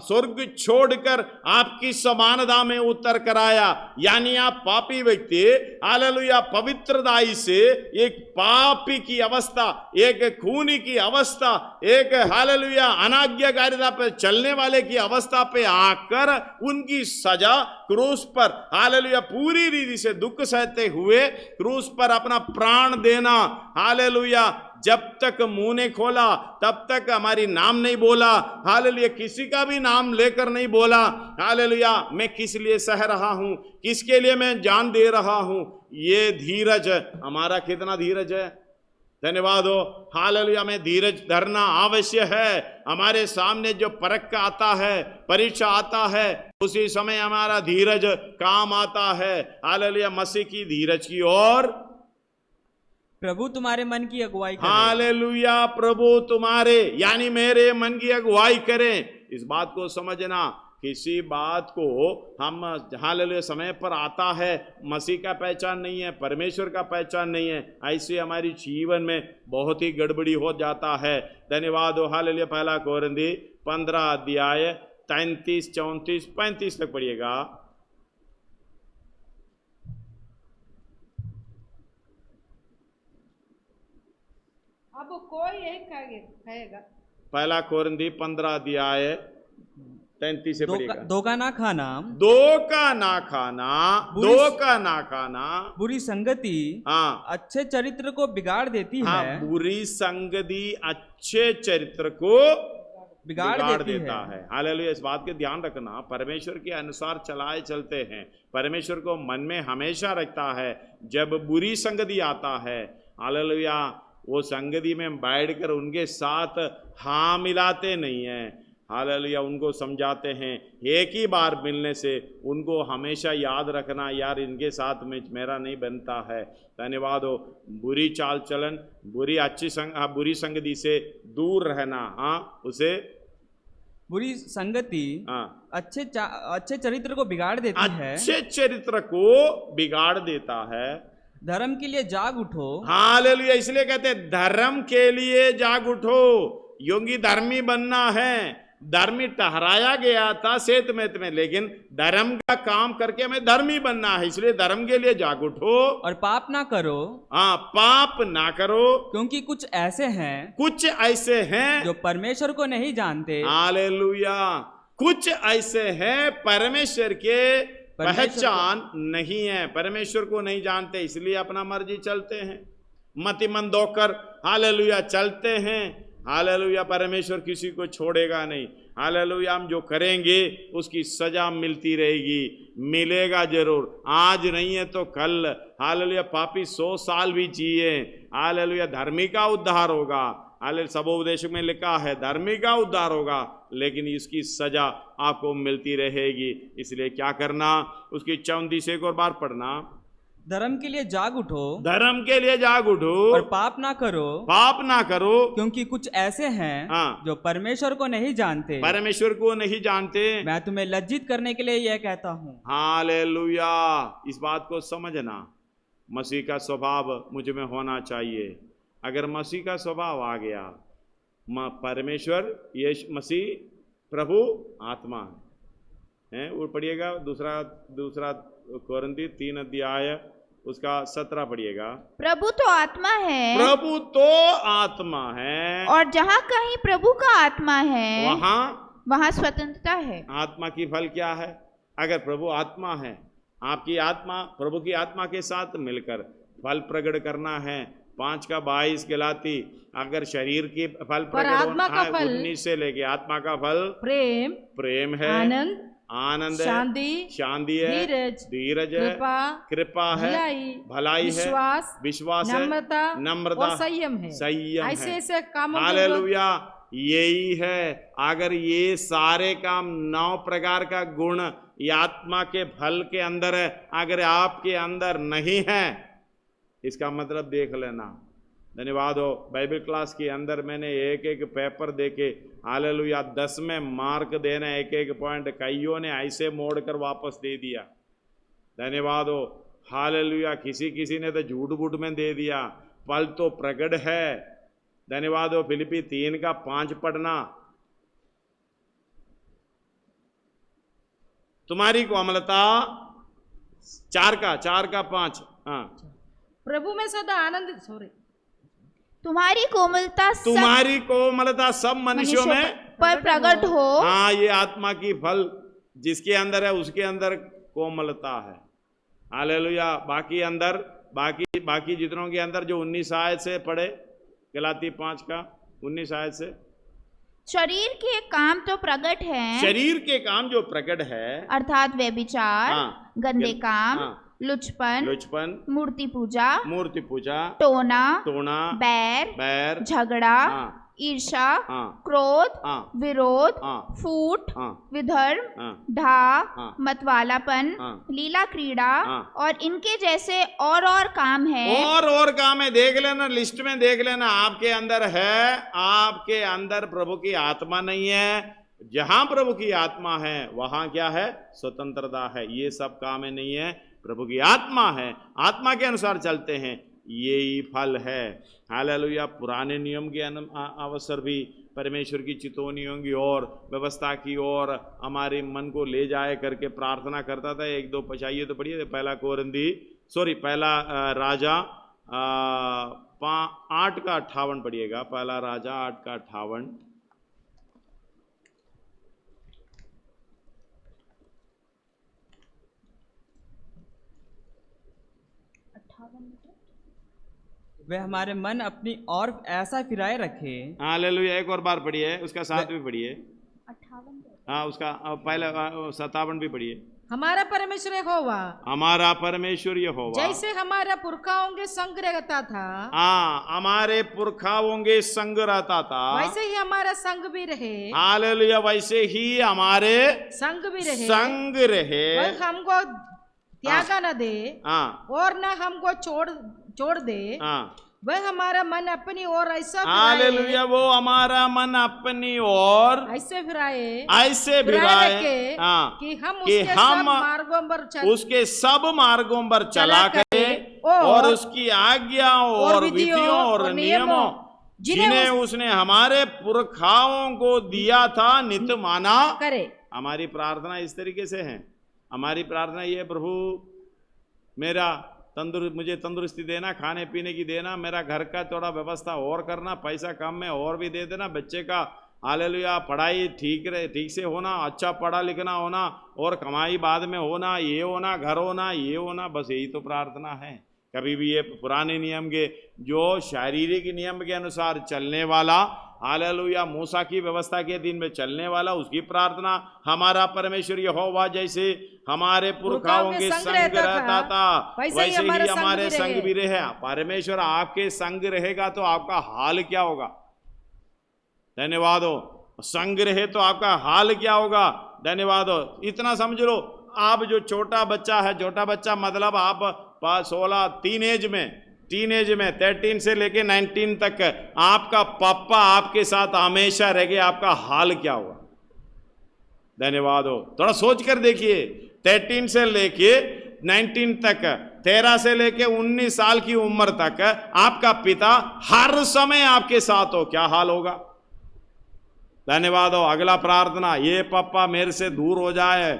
स्वर्ग छोड़कर आपकी समानता में उतर कर आया, यानी आप पापी व्यक्ति हालेलुया पवित्रदाई से एक पापी की अवस्था, एक खूनी की अवस्था, एक हालेलुया अनाज्ञाकारिता पर चलने वाले की अवस्था पे आकर उनकी सजा क्रूस पर हालेलुया पूरी रीति से दुख सहते हुए क्रूस पर अपना प्राण देना। हालेलुया जब तक मुंह नहीं खोला तब तक हमारी नाम नहीं बोला, हालेलुया किसी का भी नाम लेकर नहीं बोला। हालेलुया मैं किस लिए सह रहा हूं, किसके लिए मैं जान दे रहा हूं, ये धीरज हमारा कितना धीरज है, धन्यवाद हो। हालेलुया में धीरज धरना आवश्यक है। हमारे सामने जो परख आता है, परीक्षा आता है, उसी समय हमारा धीरज काम आता है। हालेलुया मसीह की धीरज की ओर प्रभु तुम्हारे मन की अगुवाई करे। हालेलुया प्रभु तुम्हारे यानी मेरे मन की अगुवाई करें। इस बात को समझना, किसी बात को हम हालेलुया समय पर आता है, मसीह का पहचान नहीं है, परमेश्वर का पहचान नहीं है, ऐसे हमारी जीवन में बहुत ही गड़बड़ी हो जाता है। धन्यवाद हो हालेलुया। पहला कोरिन्थी 15 अध्याय 33, 34, 35 तक पढ़िएगा। अब कोई एक कहेगा। पहला कोरिन्थी 15 अध्याय 33 से पढ़िएगा। दो का ना खाना, बुरी संगति अच्छे चरित्र को बिगाड़ देती है। बुरी संगति अच्छे चरित्र को बिगाड़ देता है। हालेलुया। इस बात के ध्यान रखना, परमेश्वर के अनुसार चलाए चलते हैं, परमेश्वर को मन में हमेशा रखता है। जब बुरी संगति आता है, हालेलुया, वो संगति में बैठकर उनके साथ हाँ मिलाते नहीं हैं, हालेलुया, उनको समझाते हैं। एक ही बार मिलने से उनको हमेशा याद रखना, यार इनके साथ में मेरा नहीं बनता है। धन्यवाद हो। बुरी चाल चलन, बुरी संगति से दूर रहना। उसे बुरी संगति अच्छे चरित्र को बिगाड़ देती है। अच्छे चरित्र को बिगाड़ देता है। धर्म के लिए जाग उठो। हालेलुया। इसलिए कहते हैं धर्म के लिए जाग उठो। योगी धर्मी बनना है, धर्मी ठहराया गया था सेत में, लेकिन धर्म का काम करके हमें धर्मी बनना है। इसलिए धर्म के लिए जाग उठो और पाप ना करो। पाप ना करो, क्योंकि कुछ ऐसे हैं जो परमेश्वर को नहीं जानते। हालेलुया। कुछ ऐसे हैं परमेश्वर के पहचान नहीं है, परमेश्वर को नहीं जानते, इसलिए अपना मर्जी चलते हैं, मतिमंद होकर हालेलुया चलते हैं। हालेलुया। परमेश्वर किसी को छोड़ेगा नहीं। हालेलुया। हम जो करेंगे उसकी सजा मिलती रहेगी, मिलेगा जरूर, आज नहीं है तो कल। हालेलुया। पापी 100 साल भी जिए, हालेलुया, धर्मी का उद्धार होगा। हालेलुया। सबोपदेश में लिखा है धर्मी का उद्धार होगा, लेकिन इसकी सजा आपको मिलती रहेगी। इसलिए क्या करना, उसकी 34 से एक और बार पढ़ना। धर्म के लिए जाग उठो, धर्म के लिए जाग उठो, और पाप ना करो, क्योंकि कुछ ऐसे हैं जो परमेश्वर को नहीं जानते। परमेश्वर को नहीं जानते। मैं तुम्हें लज्जित करने के लिए यह कहता हूँ। हालेलुया। इस बात को समझना, मसीह का स्वभाव मुझ में होना चाहिए। अगर मसीह का स्वभाव आ गया, परमेश्वर यीशु मसीह प्रभु आत्मा है। वो पढ़िएगा दूसरा कोरिन्थी 3 अध्याय उसका 17 पढ़िएगा। प्रभु तो आत्मा है, प्रभु तो आत्मा है, और जहाँ कहीं प्रभु का आत्मा है वहाँ स्वतंत्रता है। आत्मा की फल क्या है? अगर प्रभु आत्मा है, आपकी आत्मा प्रभु की आत्मा के साथ मिलकर फल प्रकट करना है। 5:22 गलाती। अगर शरीर की फल प्रकट होना है 19 से लेके, आत्मा का फल प्रेम है, आनंद है, शांति है, धीरज है, कृपा है, भलाई है, विश्वास है, नम्रता, संयम है। ऐसे काम। हालेलुया। यही है। अगर ये सारे काम 9 प्रकार का गुण ये आत्मा के फल के अंदर है, अगर आपके अंदर नहीं है, इसका मतलब देख लेना। धन्यवाद हो। बाइबल क्लास के अंदर मैंने एक पेपर देके हालेलुया 10 में मार्क देना, एक पॉइंट कईयों ने ऐसे मोड़ कर वापस दे दिया। धन्यवाद हो। हालेलुया। किसी ने तो झूठ में दे दिया। फल तो प्रकट है। धन्यवाद हो। फिलिपी 3:5 पढ़ना। तुम्हारी कोमलता 4:5। प्रभु में सदा आनंद, तुम्हारी कोमलता सब मनुष्यों में पर प्रकट हो। ये आत्मा की फल जिसके अंदर है उसके अंदर कोमलता है। हालेलुया। बाकी जितनों के अंदर जो 19 आयत से पढ़े, गलाती 5:19 आयत से, शरीर के काम तो प्रकट है, शरीर के काम जो प्रकट है, अर्थात व्यभिचार, गंदे काम, लुचपन, मूर्ति पूजा, टोना, बैर, झगड़ा, ईर्षा, क्रोध, विरोध, फूट, विधर्म, ढा, मतवालापन, लीला क्रीड़ा और इनके जैसे और काम है। और काम है। देख लेना, लिस्ट में देख लेना। आपके अंदर है, आपके अंदर प्रभु की आत्मा नहीं है, जहां प्रभु की आत्मा है वहां क्या है? स्वतंत्रता है। ये सब काम में नहीं है, प्रभु की आत्मा है, आत्मा के अनुसार चलते हैं, यही फल है। हालेलुया। पुराने नियम के अवसर भी परमेश्वर की चितौनियों की और व्यवस्था की ओर हमारे मन को ले जाए करके प्रार्थना करता था। 1-2 पचाइए तो पढ़िए, पहला राजा 8:58 पढ़िएगा। पहला राजा 8:58। वे हमारे मन अपनी ओर ऐसा फिराए रखे। हालेलुया। एक और बार पढ़िए, उसका 7 भी पढ़िए। 58। हाँ, उसका पहले 57 भी पढ़िए। हमारा परमेश्वर यहोवा, हमारा परमेश्वर यहोवा जैसे हमारे पुरखाओं के संग रहता था। हाँ, हमारे पुरखाओं के संग रहता था, वैसे ही हमारा संग भी रहे। हालेलुया। वैसे ही हमारे संग भी रहे, संग रहे। वह हमको त्यागा न दे और न हमको छोड़ दे। वह हमारा मन अपनी ओर ऐसा हालेलुया। वो हमारा मन अपनी ओर ऐसे फिराए कि हम उसके सब मार्गों पर चला करें और उसकी आज्ञाओं और विधियों और नियमों जिन्हें उसने हमारे पुरखाओं को दिया था नित माना करे। हमारी प्रार्थना इस तरीके से है। हमारी प्रार्थना ये, प्रभु मेरा मुझे तंदुरुस्ती देना, खाने पीने की देना, मेरा घर का थोड़ा व्यवस्था और करना, पैसा कम में और भी दे देना, बच्चे का हालेलुया पढ़ाई ठीक से होना, अच्छा पढ़ा लिखना होना और कमाई बाद में होना, ये होना, घर होना, ये होना, बस यही तो प्रार्थना है। कभी भी ये पुराने नियम के जो शारीरिक नियम के अनुसार चलने वाला, हालेलुया मूसा की व्यवस्था के दिन में चलने वाला, उसकी प्रार्थना हमारा परमेश्वर यहोवा जैसे हमारे पुरखाओं के संग रहता था वैसे ही हमारे संग भी रहे। परमेश्वर आपके संग रहेगा तो आपका हाल क्या होगा? धन्यवाद हो। संग रहे तो आपका हाल क्या होगा? धन्यवाद हो। इतना समझ लो, आप जो छोटा बच्चा है, छोटा बच्चा मतलब आप 16 टीनेज में 13 से लेके 19 तक आपका पापा आपके साथ हमेशा रह गए, आपका हाल क्या हुआ? धन्यवाद हो। थोड़ा सोच कर देखिए, 13 से लेके 19 तक, 13 से लेके 19 साल की उम्र तक आपका पिता हर समय आपके साथ हो, क्या हाल होगा? धन्यवाद हो। अगला प्रार्थना, ये पापा मेरे से दूर हो जाए।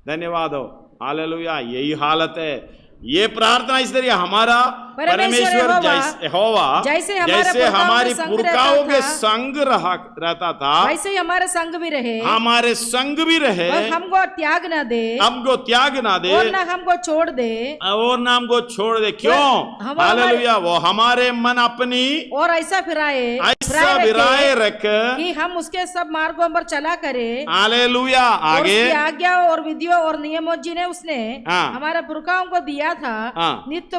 धन्यवाद हो। हालेलुया। यही हालत है। ये प्रार्थना इस तरह हमारा परमेश्वर यहोवा जैसे हमारी पुरखाओं के संग रहता था वैसे ही हमारे संग भी रहे, हमारे संग भी रहे। हमको त्याग ना दे और ना हमको छोड़ दे क्यों? हालेलुया। वो हमारे मन अपनी और ऐसा फिराए रख कि हम उसके सब मार्गों पर चला करें। हालेलुया। आगे आज्ञा और विधियों और नियमों जिन्हें उसने हमारे पुरखाओं को दिया था नित्य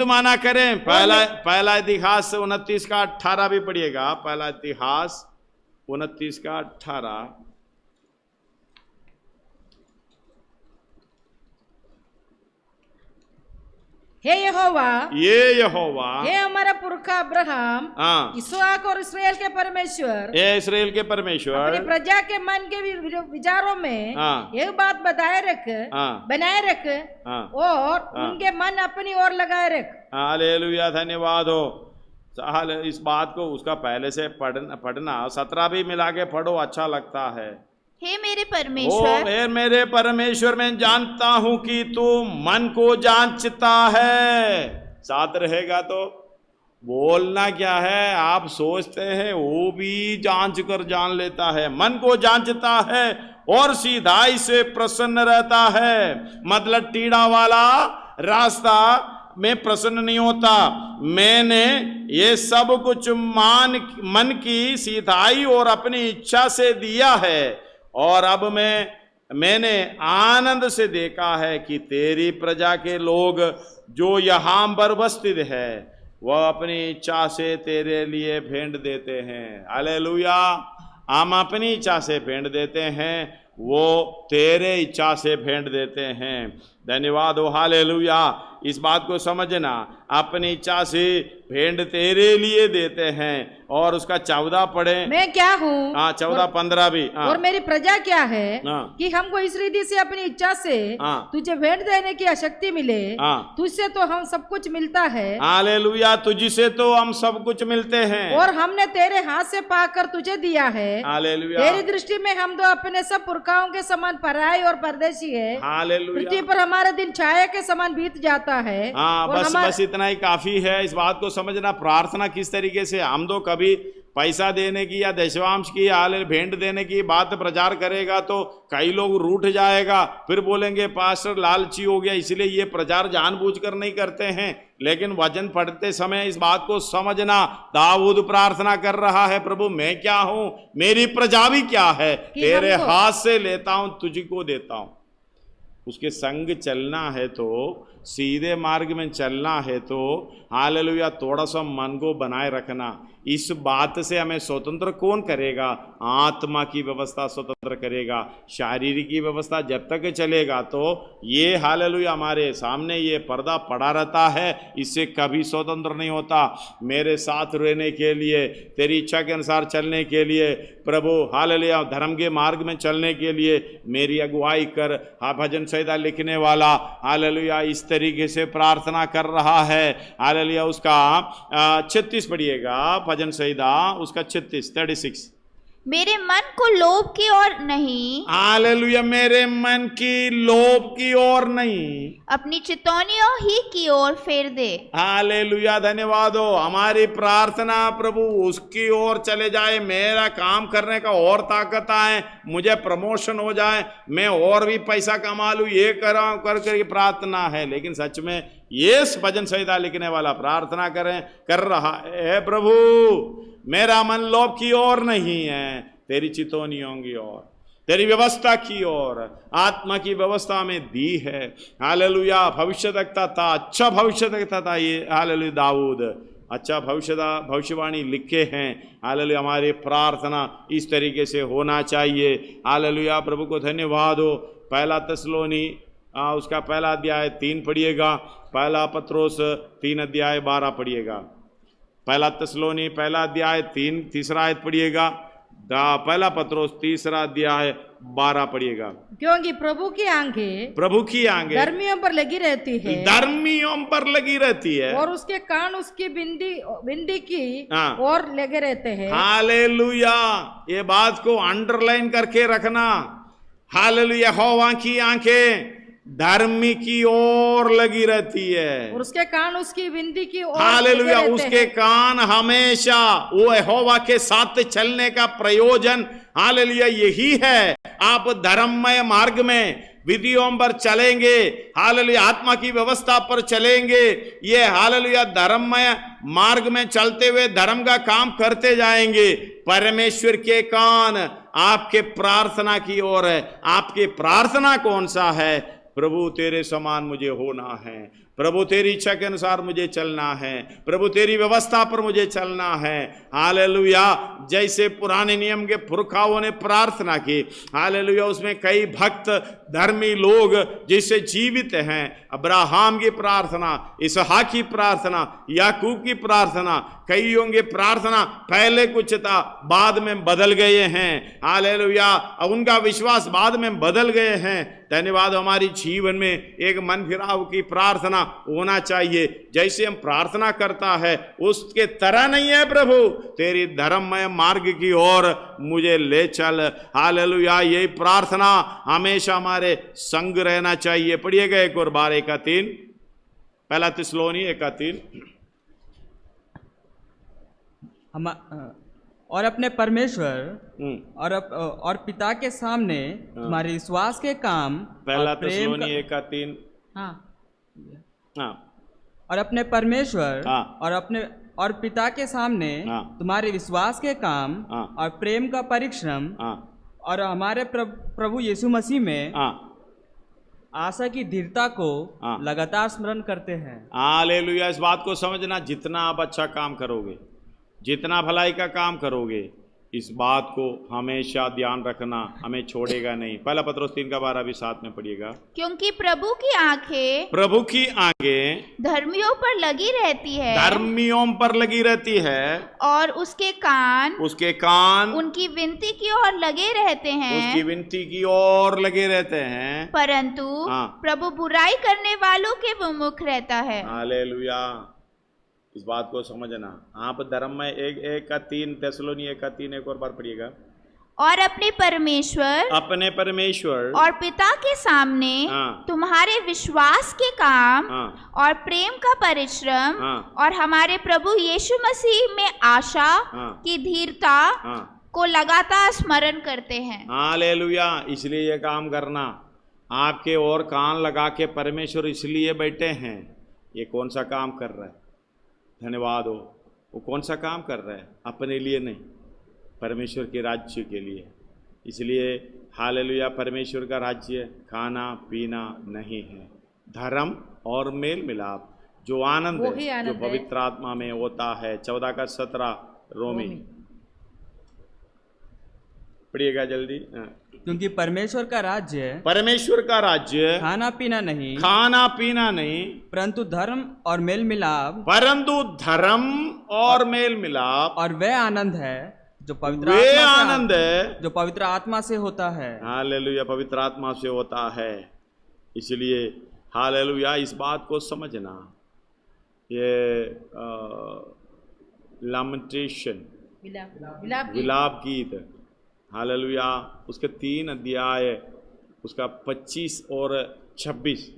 माना करें। पहला इतिहास 29:18 भी पढ़िएगा। पहला इतिहास 29:18। हे यहोवा, हे हमारा पुरखा अब्राहम, इसहाक और इसराइल के परमेश्वर, इसराइल के परमेश्वर अपनी प्रजा के मन के विचारों में एक बात बनाए रख और उनके मन अपनी ओर लगाए रख। हालेलुया। धन्यवाद हो। इस बात को उसका पहले से पढ़ना 17 भी मिला के पढ़ो, अच्छा लगता है। हे मेरे परमेश्वर, मैं जानता हूं कि तू मन को जांचता है। साथ रहेगा तो बोलना क्या है, आप सोचते हैं वो भी जांच कर जान लेता है। मन को जांचता है और सीधाई से प्रसन्न रहता है। मतलब टीड़ा वाला रास्ता में प्रसन्न नहीं होता। मैंने ये सब कुछ मन की सीधाई और अपनी इच्छा से दिया है और अब मैंने आनंद से देखा है कि तेरी प्रजा के लोग जो यहाँ पर उपस्थित है वह अपनी इच्छा से तेरे लिए भेंट देते हैं। हालेलुया। हम अपनी इच्छा से भेंट देते हैं, वो तेरे इच्छा से भेंट देते हैं। धन्यवाद हो, हालेलुया। इस बात को समझना, अपनी इच्छा से भेंट तेरे लिए देते हैं। और उसका 14 पढ़े, मैं क्या हूँ। हाँ 14-15 भी। और मेरी प्रजा क्या है कि हमको इस रीति से अपनी इच्छा से तुझे भेंट देने की शक्ति मिले। तुझसे तो हम सब कुछ मिलता है। हालेलुया, तुझसे तो हम सब कुछ मिलते हैं और हमने तेरे हाथ से पाकर तुझे दिया है। हालेलुया, तेरी दृष्टि में हम तो अपने सब पुरखाओं के समान पराई और परदेशी है। हालेलुया, पृथ्वी पर हमारा दिन छाया के समान बीत जाता है। हाँ, बस इतना ही काफी है। इस बात को समझना, प्रार्थना किस तरीके से, हम तो कभी पैसा देने की या दशवांश की या भेंट देने की बात प्रचार करेगा तो कई लोग रूठ जाएगा, फिर बोलेंगे पास्टर लालची हो गया, इसलिए ये प्रचार जानबूझकर नहीं करते हैं। लेकिन वचन पढ़ते समय इस बात को समझना, दाऊद प्रार्थना कर रहा है, प्रभु मैं क्या हूं, मेरी प्रजा भी क्या है, तेरे हाथ से लेता हूं, तुझको देता हूं। उसके संग चलना है तो, सीधे मार्ग में चलना है तो हालेलुया, थोड़ा सा मन को बनाए रखना। इस बात से हमें स्वतंत्र कौन करेगा? आत्मा की व्यवस्था स्वतंत्र करेगा। शारीरिक की व्यवस्था जब तक चलेगा तो ये हालेलुया हमारे सामने ये पर्दा पड़ा रहता है, इससे कभी स्वतंत्र नहीं होता। मेरे साथ रहने के लिए, तेरी इच्छा के अनुसार चलने के लिए, प्रभु हालेलुया धर्म के मार्ग में चलने के लिए मेरी अगुवाई कर। भजन संहिता लिखने वाला हालेलुया इस तरीके से प्रार्थना कर रहा है। हालेलुया, उसका 36 पढ़िएगा, भजन संहिता उसका 36 मेरे मन को लोभ की ओर नहीं, हालेलुया, मेरे मन की लोभ की ओर नहीं, अपनी चितौनियों ही की ओर फेर दे। हालेलुया, धन्यवाद हो। हमारी प्रार्थना प्रभु उसकी ओर चले जाए, मेरा काम करने का और ताकत आए, मुझे प्रमोशन हो जाए, मैं और भी पैसा कमा लूं, ये कराऊं कर प्रार्थना है। लेकिन सच में ये भजन संहिता लिखने वाला प्रार्थना कर रहा है, प्रभु मेरा मन लोभ की ओर नहीं है, तेरी चितौनियों की ओर, तेरी व्यवस्था की ओर, आत्मा की व्यवस्था में दी है। हालेलुया, भविष्य देखता था, अच्छा भविष्य देखता था ये हालेलुया दाऊद, अच्छा भविष्यवाणी लिखे हैं। हालेलुया, हमारी प्रार्थना इस तरीके से होना चाहिए। हालेलुया, प्रभु को धन्यवाद हो। पहला तसलोनी उसका पहला अध्याय 3 पढ़िएगा, पहला पत्रोस 3 अध्याय 12 पढ़िएगा। पहला तसलोनी पहला अध्याय 3 आयत पढ़िएगा, पहला पत्रोस 3 अध्याय 12 पढ़िएगा। क्योंकि प्रभु की आंखें धर्मियों पर लगी रहती है, धर्मियों पर लगी रहती है, और उसके कान उसकी बिंदी की ओर लगे रहते हैं। हालेलुया, ये बात को अंडरलाइन करके रखना। हालेलुया, यहोवा की आंखें धर्मी की ओर लगी रहती है, और उसके कान उसकी बिंदी की ओर। हालेलुया, उसके कान हमेशा वो यहोवा के साथ चलने का प्रयोजन हालेलुया यही है। आप धर्ममय मार्ग में विधियों पर चलेंगे, हालेलुया आत्मा की व्यवस्था पर चलेंगे, ये हालेलुया धर्ममय मार्ग में चलते हुए धर्म का काम करते जाएंगे। परमेश्वर के कान आपके प्रार्थना की ओर है। आपकी प्रार्थना कौन सा है? प्रभु तेरे समान मुझे होना है, प्रभु तेरी इच्छा के अनुसार मुझे चलना है, प्रभु तेरी व्यवस्था पर मुझे चलना है। हालेलुया, जैसे पुराने नियम के पुरखाओं ने प्रार्थना की, हालेलुया उसमें कई भक्त धर्मी लोग जिससे जीवित हैं, अब्राहम की प्रार्थना, इसहाक की प्रार्थना, याकूब की प्रार्थना, कईयों की प्रार्थना पहले कुछ था, बाद में बदल गए हैं। हालेलुया, उनका विश्वास बाद में बदल गए हैं। धन्यवाद, हमारी जीवन में एक मन फिराव की प्रार्थना होना चाहिए। जैसे हम प्रार्थना करता है उसके तरह नहीं है, प्रभु तेरी धर्ममय मार्ग की ओर मुझे ले चल। हालेलुया, यही प्रार्थना हमेशा हमारे संग रहना चाहिए। पढ़िएगा एक और बार 1-3, पहला थिस्सलुनी 1-3। और अपने परमेश्वर और पिता के सामने तुम्हारे विश्वास के काम, पहला थिस्सलुनी 1-3। और अपने परमेश्वर और पिता के सामने तुम्हारे विश्वास के काम और प्रेम का परिश्रम और हमारे प्रभु यीशु मसीह में आशा की दृढ़ता को लगातार स्मरण करते हैं। हालेलुया, इस बात को समझना, जितना आप अच्छा काम करोगे, जितना भलाई का काम करोगे, इस बात को हमेशा ध्यान रखना, हमें छोड़ेगा नहीं। पहला पत्रोस 3:12 भी साथ में पढ़िएगा। क्योंकि प्रभु की आंखें धर्मियों पर लगी रहती है, धर्मियों पर लगी रहती है, और उसके कान उनकी विनती की ओर लगे रहते हैं, उसकी विनती की ओर लगे रहते हैं, परंतु प्रभु बुराई करने वालों के विमुख रहता है। हालेलुया। इस बात को समझना। आप धर्म में 1:3 थिस्सलुनीय 1:3 एक और बार पढ़िएगा। और अपने परमेश्वर और पिता के सामने तुम्हारे विश्वास के काम और प्रेम का परिश्रम और हमारे प्रभु यीशु मसीह में आशा की धीरता को लगातार स्मरण करते हैं। हालेलुया। इसलिए ये काम करना, आपके और कान लगा के परमेश्वर इसलिए बैठे हैं। ये कौन सा काम कर रहा है? धन्यवाद हो। वो कौन सा काम कर रहा है? अपने लिए नहीं, परमेश्वर के राज्य के लिए। इसलिए हालेलुया। परमेश्वर का राज्य खाना पीना नहीं है, धर्म और मेल मिलाप, जो आनंद है, जो पवित्र आत्मा में होता है। 14:17 रोमी पढ़िएगा जल्दी। क्योंकि परमेश्वर का राज्य खाना पीना नहीं, परंतु धर्म और मेल मिलाप, और वह आनंद है जो पवित्र आत्मा से होता है। हालेलुया। पवित्र आत्मा से होता है। इसलिए हालेलुया, इस बात को समझना। ये लैमेंटेशन, विलाप गीत, हालेलुया, उसके 3 अध्याय, उसका 25 और 26।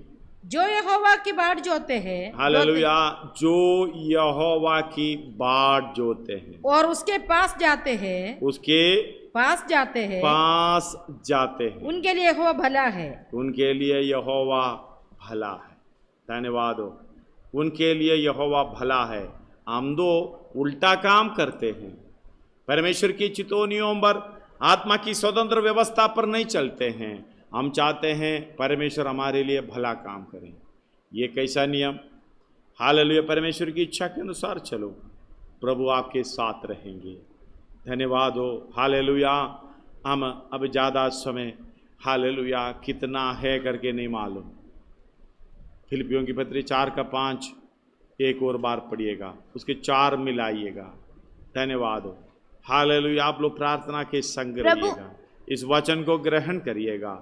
जो यहोवा की बाट जोते हैं, हालेलुया, जो यहोवा की बाट जोते हैं और उसके पास जाते हैं, उनके लिए यहोवा भला है, उनके लिए यहोवा भला है। धन्यवाद हो। उनके लिए यहोवा भला है। हम तो उल्टा काम करते हैं, परमेश्वर की चितौनियों पर, आत्मा की स्वतंत्र व्यवस्था पर नहीं चलते हैं। हम चाहते हैं परमेश्वर हमारे लिए भला काम करें। ये कैसा नियम? हालेलुया। परमेश्वर की इच्छा के अनुसार चलो, प्रभु आपके साथ रहेंगे। धन्यवाद हो। हालेलुया। हम अब ज़्यादा समय हालेलुया कितना है करके नहीं मालूम। फिलिपियों की पत्री 4:5 एक और बार पढ़िएगा, उसके 4 मिलाइएगा। धन्यवाद हो। हालेलुया। आप लोग प्रार्थना के संग रहिएगा, इस वचन को ग्रहण करिएगा।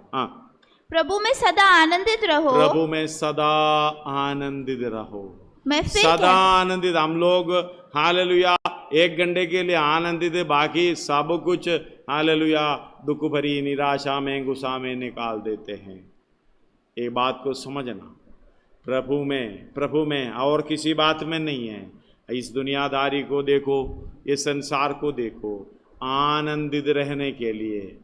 प्रभु में सदा आनंदित रहो, प्रभु में सदा आनंदित रहो, सदा आनंदित। हम लोग हालेलुया 1 घंटे के लिए आनंदित है, बाकी सब कुछ हालेलुया दुख भरी निराशा में, गुस्सा में निकाल देते हैं। एक बात को समझना, प्रभु में और किसी बात में नहीं है। इस दुनियादारी को देखो, इस संसार को देखो, आनंदित रहने के लिए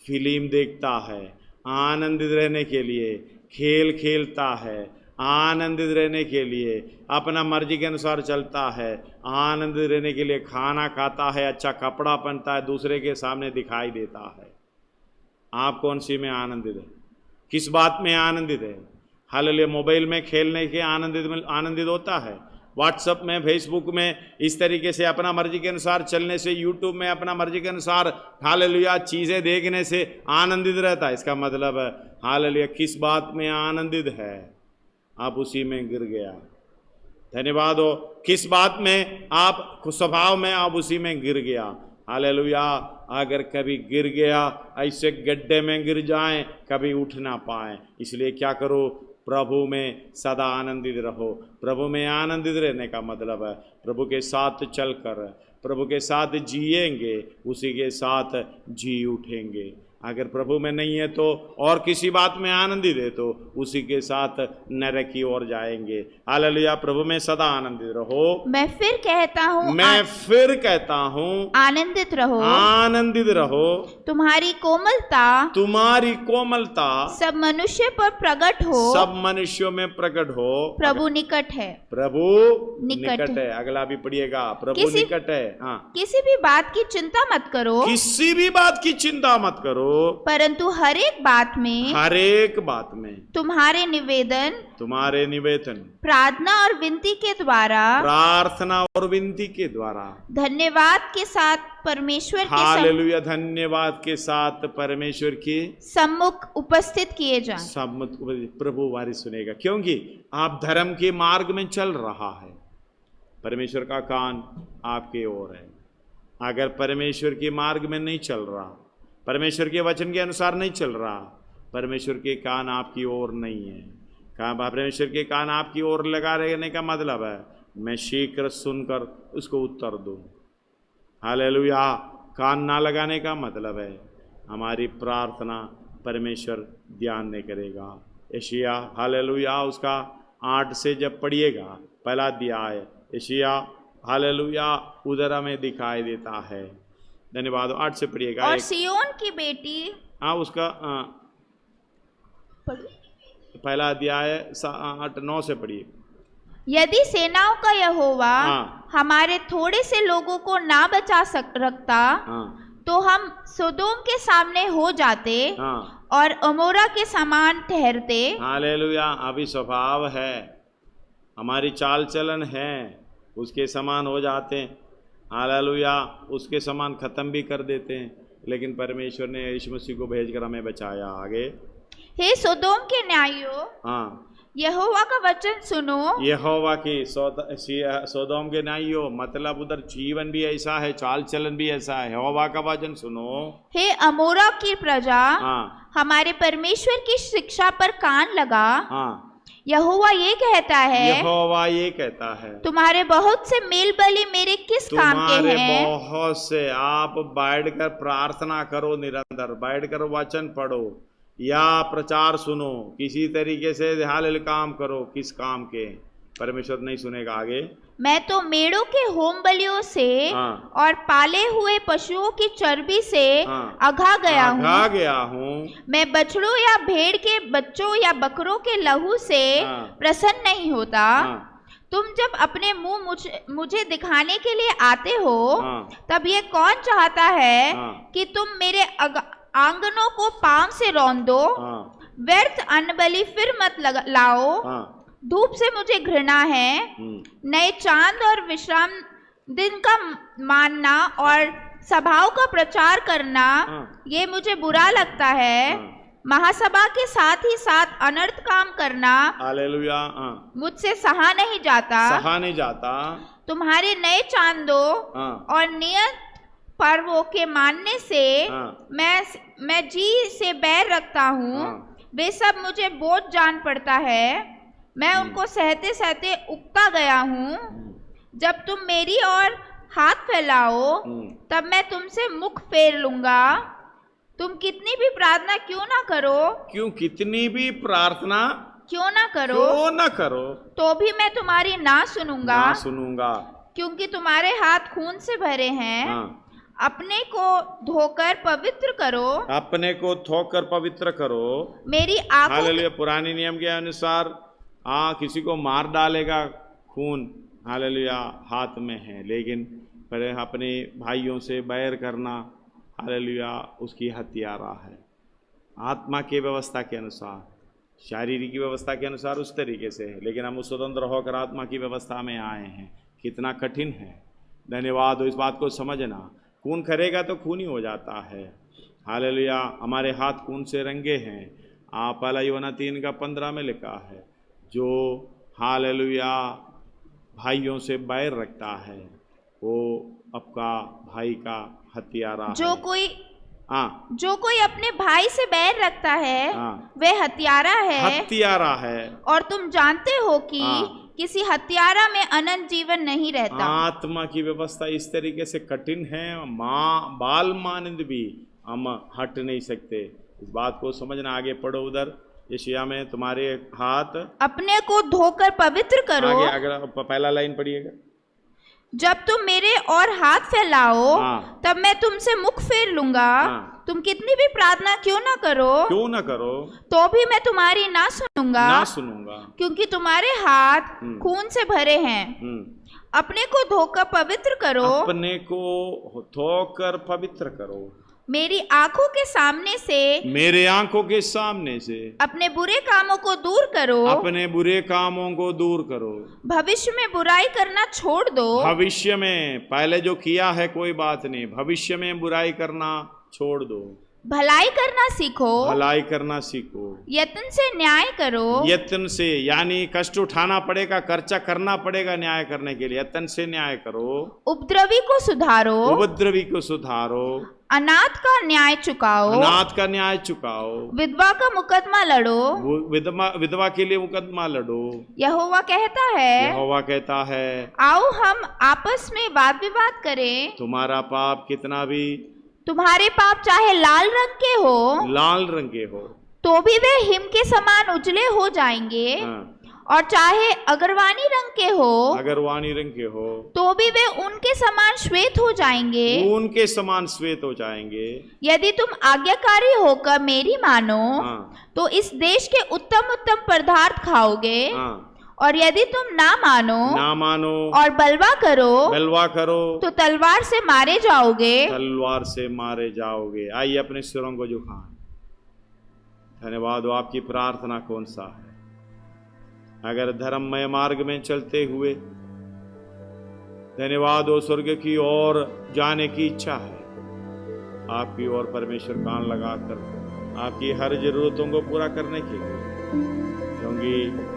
फिल्म देखता है, आनंदित रहने के लिए खेल खेलता है, आनंदित रहने के लिए अपना मर्जी के अनुसार चलता है, आनंदित रहने के लिए खाना खाता है, अच्छा कपड़ा पहनता है, दूसरे के सामने दिखाई देता है। आप कौन सी में आनंदित है? किस बात में आनंदित है? हालेलुया। मोबाइल में खेलने के आनंदित होता है, व्हाट्सएप में, फेसबुक में इस तरीके से अपना मर्जी के अनुसार चलने से, यूट्यूब में अपना मर्जी के अनुसार हालेलुया चीज़ें देखने से आनंदित रहता है। इसका मतलब है हालेलुया किस बात में आनंदित है, आप उसी में गिर गया। धन्यवाद हो। किस बात में आप स्वभाव में आप उसी में गिर गया। हालेलुया। अगर कभी गिर गया, ऐसे गड्ढे में गिर जाएं, कभी उठ ना पाए। इसलिए क्या करो? प्रभु में सदा आनंदित रहो। प्रभु में आनंदित रहने का मतलब है प्रभु के साथ चलकर, प्रभु के साथ जिएंगे, उसी के साथ जी उठेंगे। अगर प्रभु में नहीं है तो, और किसी बात में आनंदित है तो उसी के साथ नरक की ओर जाएंगे। हालेलुया। प्रभु में सदा आनंदित रहो। मैं फिर कहता हूँ आनंदित रहो। तुम्हारी कोमलता सब मनुष्य पर प्रकट हो, सब मनुष्यों में प्रकट हो। प्रभु निकट है। अगला भी पढ़िएगा। प्रभु निकट है। किसी भी बात की चिंता मत करो, परंतु हर एक बात में तुम्हारे निवेदन प्रार्थना और विनती के द्वारा धन्यवाद के साथ परमेश्वर के हालेलुया, धन्यवाद के साथ परमेश्वर के सम्मुख उपस्थित किए जाएं। सम्मुख प्रभु वारी सुनेगा, क्योंकि आप धर्म के मार्ग में चल रहा है। परमेश्वर का कान आपके ओर है। अगर परमेश्वर के मार्ग में नहीं चल रहा, परमेश्वर के वचन के अनुसार नहीं चल रहा, परमेश्वर के कान आपकी ओर नहीं है। परमेश्वर के कान आपकी ओर लगा रहने का मतलब है मैं शीघ्र सुनकर उसको उत्तर दूं। हालेलुया। कान ना लगाने का मतलब है हमारी प्रार्थना परमेश्वर ध्यान नहीं करेगा। यशायाह हालेलुया उसका 8 से जब पढ़िएगा, पहला अध्याय यशायाह हालेलुया उधर हमें दिखाई देता है। धन्यवाद। 8 से पढ़िएगा। और सियोन की बेटी, उसका पहला अध्याय 8-9 से पढ़िए। यदि सेनाओं का यहोवा हमारे थोड़े से लोगों को ना बचा रखता तो हम सोदोम के सामने हो जाते और अमोरा के समान ठहरते। हालेलुया। अभी स्वभाव है, हमारी चाल चलन है, उसके समान हो जाते हैं। हालेलुया। उसके समान खत्म भी कर देते हैं, लेकिन परमेश्वर ने यीशु मसीह को भेजकर हमें बचाया। आगे, हे सोदोम के न्यायियों, यहोवा का वचन सुनो। यहोवा की सोदोम के न्यायियों मतलब उधर जीवन भी ऐसा है, चाल चलन भी ऐसा है। यहोवा का वचन सुनो। हे अमोरा की प्रजा, हमारे परमेश्वर की शिक्षा पर कान लगा। यहोवा ये कहता है तुम्हारे बहुत से मेल बलि मेरे किस काम के हैं? बहुत से। आप बैठकर प्रार्थना करो, निरंतर बैठकर वचन पढ़ो या प्रचार सुनो, किसी तरीके से हालेलुया काम करो। किस काम के? परमेश्वर नहीं सुनेगा। आगे, मैं तो मेढ़ों के होम बलियों से और पाले हुए पशुओं की चर्बी से अघा गया हूँ। मैं बछड़ों या भेड़ के बच्चों या बकरों के लहू से प्रसन्न नहीं होता। तुम जब अपने मुंह मुझे दिखाने के लिए आते हो, तब ये कौन चाहता है कि तुम मेरे आंगनों को पांव से रौंद दो? व्यर्थ अन्नबलि फिर मत लाओ। धूप से मुझे घृणा है। नए चांद और विश्राम दिन का मानना और सभाओं का प्रचार करना ये मुझे बुरा लगता है। महासभा के साथ ही साथ अनर्थ काम करना हालेलुया मुझसे सहा नहीं जाता। तुम्हारे नए चांदों और नियत पर्वों के मानने से मैं जी से बैर रखता हूँ। वे सब मुझे बोझ जान पड़ता है। मैं उनको सहते सहते उकता गया हूँ। जब तुम मेरी ओर हाथ फैलाओ, तब मैं तुमसे मुख फेर लूंगा। तुम कितनी भी प्रार्थना क्यों ना करो, तो भी मैं तुम्हारी ना सुनूंगा। क्योंकि तुम्हारे हाथ खून से भरे हैं। अपने को धोकर पवित्र करो। मेरी आंखों, हालेलुया। पुराने नियम के अनुसार किसी को मार डालेगा, खून हालेलुया हाथ में है, लेकिन पर अपने भाइयों से बैर करना हालेलुया उसकी हत्यारा है। आत्मा की व्यवस्था के अनुसार, शारीरिक की व्यवस्था के अनुसार उस तरीके से है, लेकिन हम स्वतंत्र होकर आत्मा की व्यवस्था में आए हैं। कितना कठिन है। धन्यवाद हो इस बात को समझना। खून करेगा तो खून ही हो जाता है। हालेलुया। हमारे हाथ खून से रंगे हैं। पहला यूहन्ना 3:15 में लिखा है, जो हालेलुया भाइयों से बैर रखता है वो आपका भाई का हत्यारा है। जो कोई अपने भाई से बैर रखता है वह हत्यारा है। और तुम जानते हो कि किसी हत्यारा में अनंत जीवन नहीं रहता। आत्मा की व्यवस्था इस तरीके से कठिन है, बाल मानंद भी हम हट नहीं सकते। इस बात को समझना। आगे पढ़ो उधर यशायाह में, तुम्हारे हाथ अपने को धोकर पवित्र करो। आगे अगर पहला लाइन पढ़िएगा। जब तुम मेरे और हाथ फैलाओ, तब मैं तुमसे मुख फेर लूंगा। तुम कितनी भी प्रार्थना क्यों ना करो, तो भी मैं तुम्हारी ना सुनूंगा। क्योंकि तुम्हारे हाथ खून से भरे हैं। अपने को धोकर पवित्र करो। मेरी आंखों के सामने से, मेरे आंखों के सामने से अपने बुरे कामों को दूर करो, अपने बुरे कामों को दूर करो। भविष्य में बुराई करना छोड़ दो, भविष्य में पहले जो किया है कोई बात नहीं, भविष्य में बुराई करना छोड़ दो। भलाई करना सीखो, भलाई करना सीखो। यत्न से न्याय करो, यत्न से यानी कष्ट उठाना पड़ेगा, खर्चा करना पड़ेगा न्याय करने के लिए। यत्न से न्याय करो। उपद्रवी को सुधारो, उपद्रवी को सुधारो। अनाथ का न्याय चुकाओ, अनाथ का न्याय चुकाओ। विधवा का मुकदमा लड़ो, विधवा के लिए मुकदमा लड़ो। यहोवा कहता है, यहोवा कहता है, आओ हम आपस में वाद विवाद करें। तुम्हारा पाप कितना भी, तुम्हारे पाप चाहे लाल रंग के हो, लाल रंग के हो, तो भी वे हिम के समान उजले हो जाएंगे। और चाहे अगरवानी रंग के हो, अगरवानी रंग के हो, तो भी वे उनके समान श्वेत हो जाएंगे। उनके समान श्वेत हो जाएंगे। यदि तुम आज्ञाकारी होकर मेरी मानो, तो इस देश के उत्तम उत्तम पदार्थ खाओगे। और यदि तुम ना मानो और बलवा करो तो तलवार से मारे जाओगे। तलवार से मारे जाओगे। आइए अपने सिरों को झुकाएं। धन्यवाद हो। आपकी प्रार्थना कौन सा है? अगर धर्ममय मार्ग में चलते हुए धन्यवाद हो स्वर्ग की ओर जाने की इच्छा है, आपकी ओर परमेश्वर कान लगाकर आपकी हर जरूरतों को पूरा करने के लिए, क्योंकि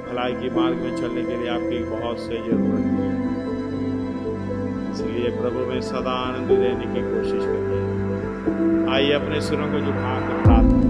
भलाई की मार्ग में चलने के लिए आपकी बहुत से जरूरत है। इसलिए प्रभु में सदा आनंद देने की कोशिश करिए। आइए अपने सिरों को झुकाकर प्रार्थना।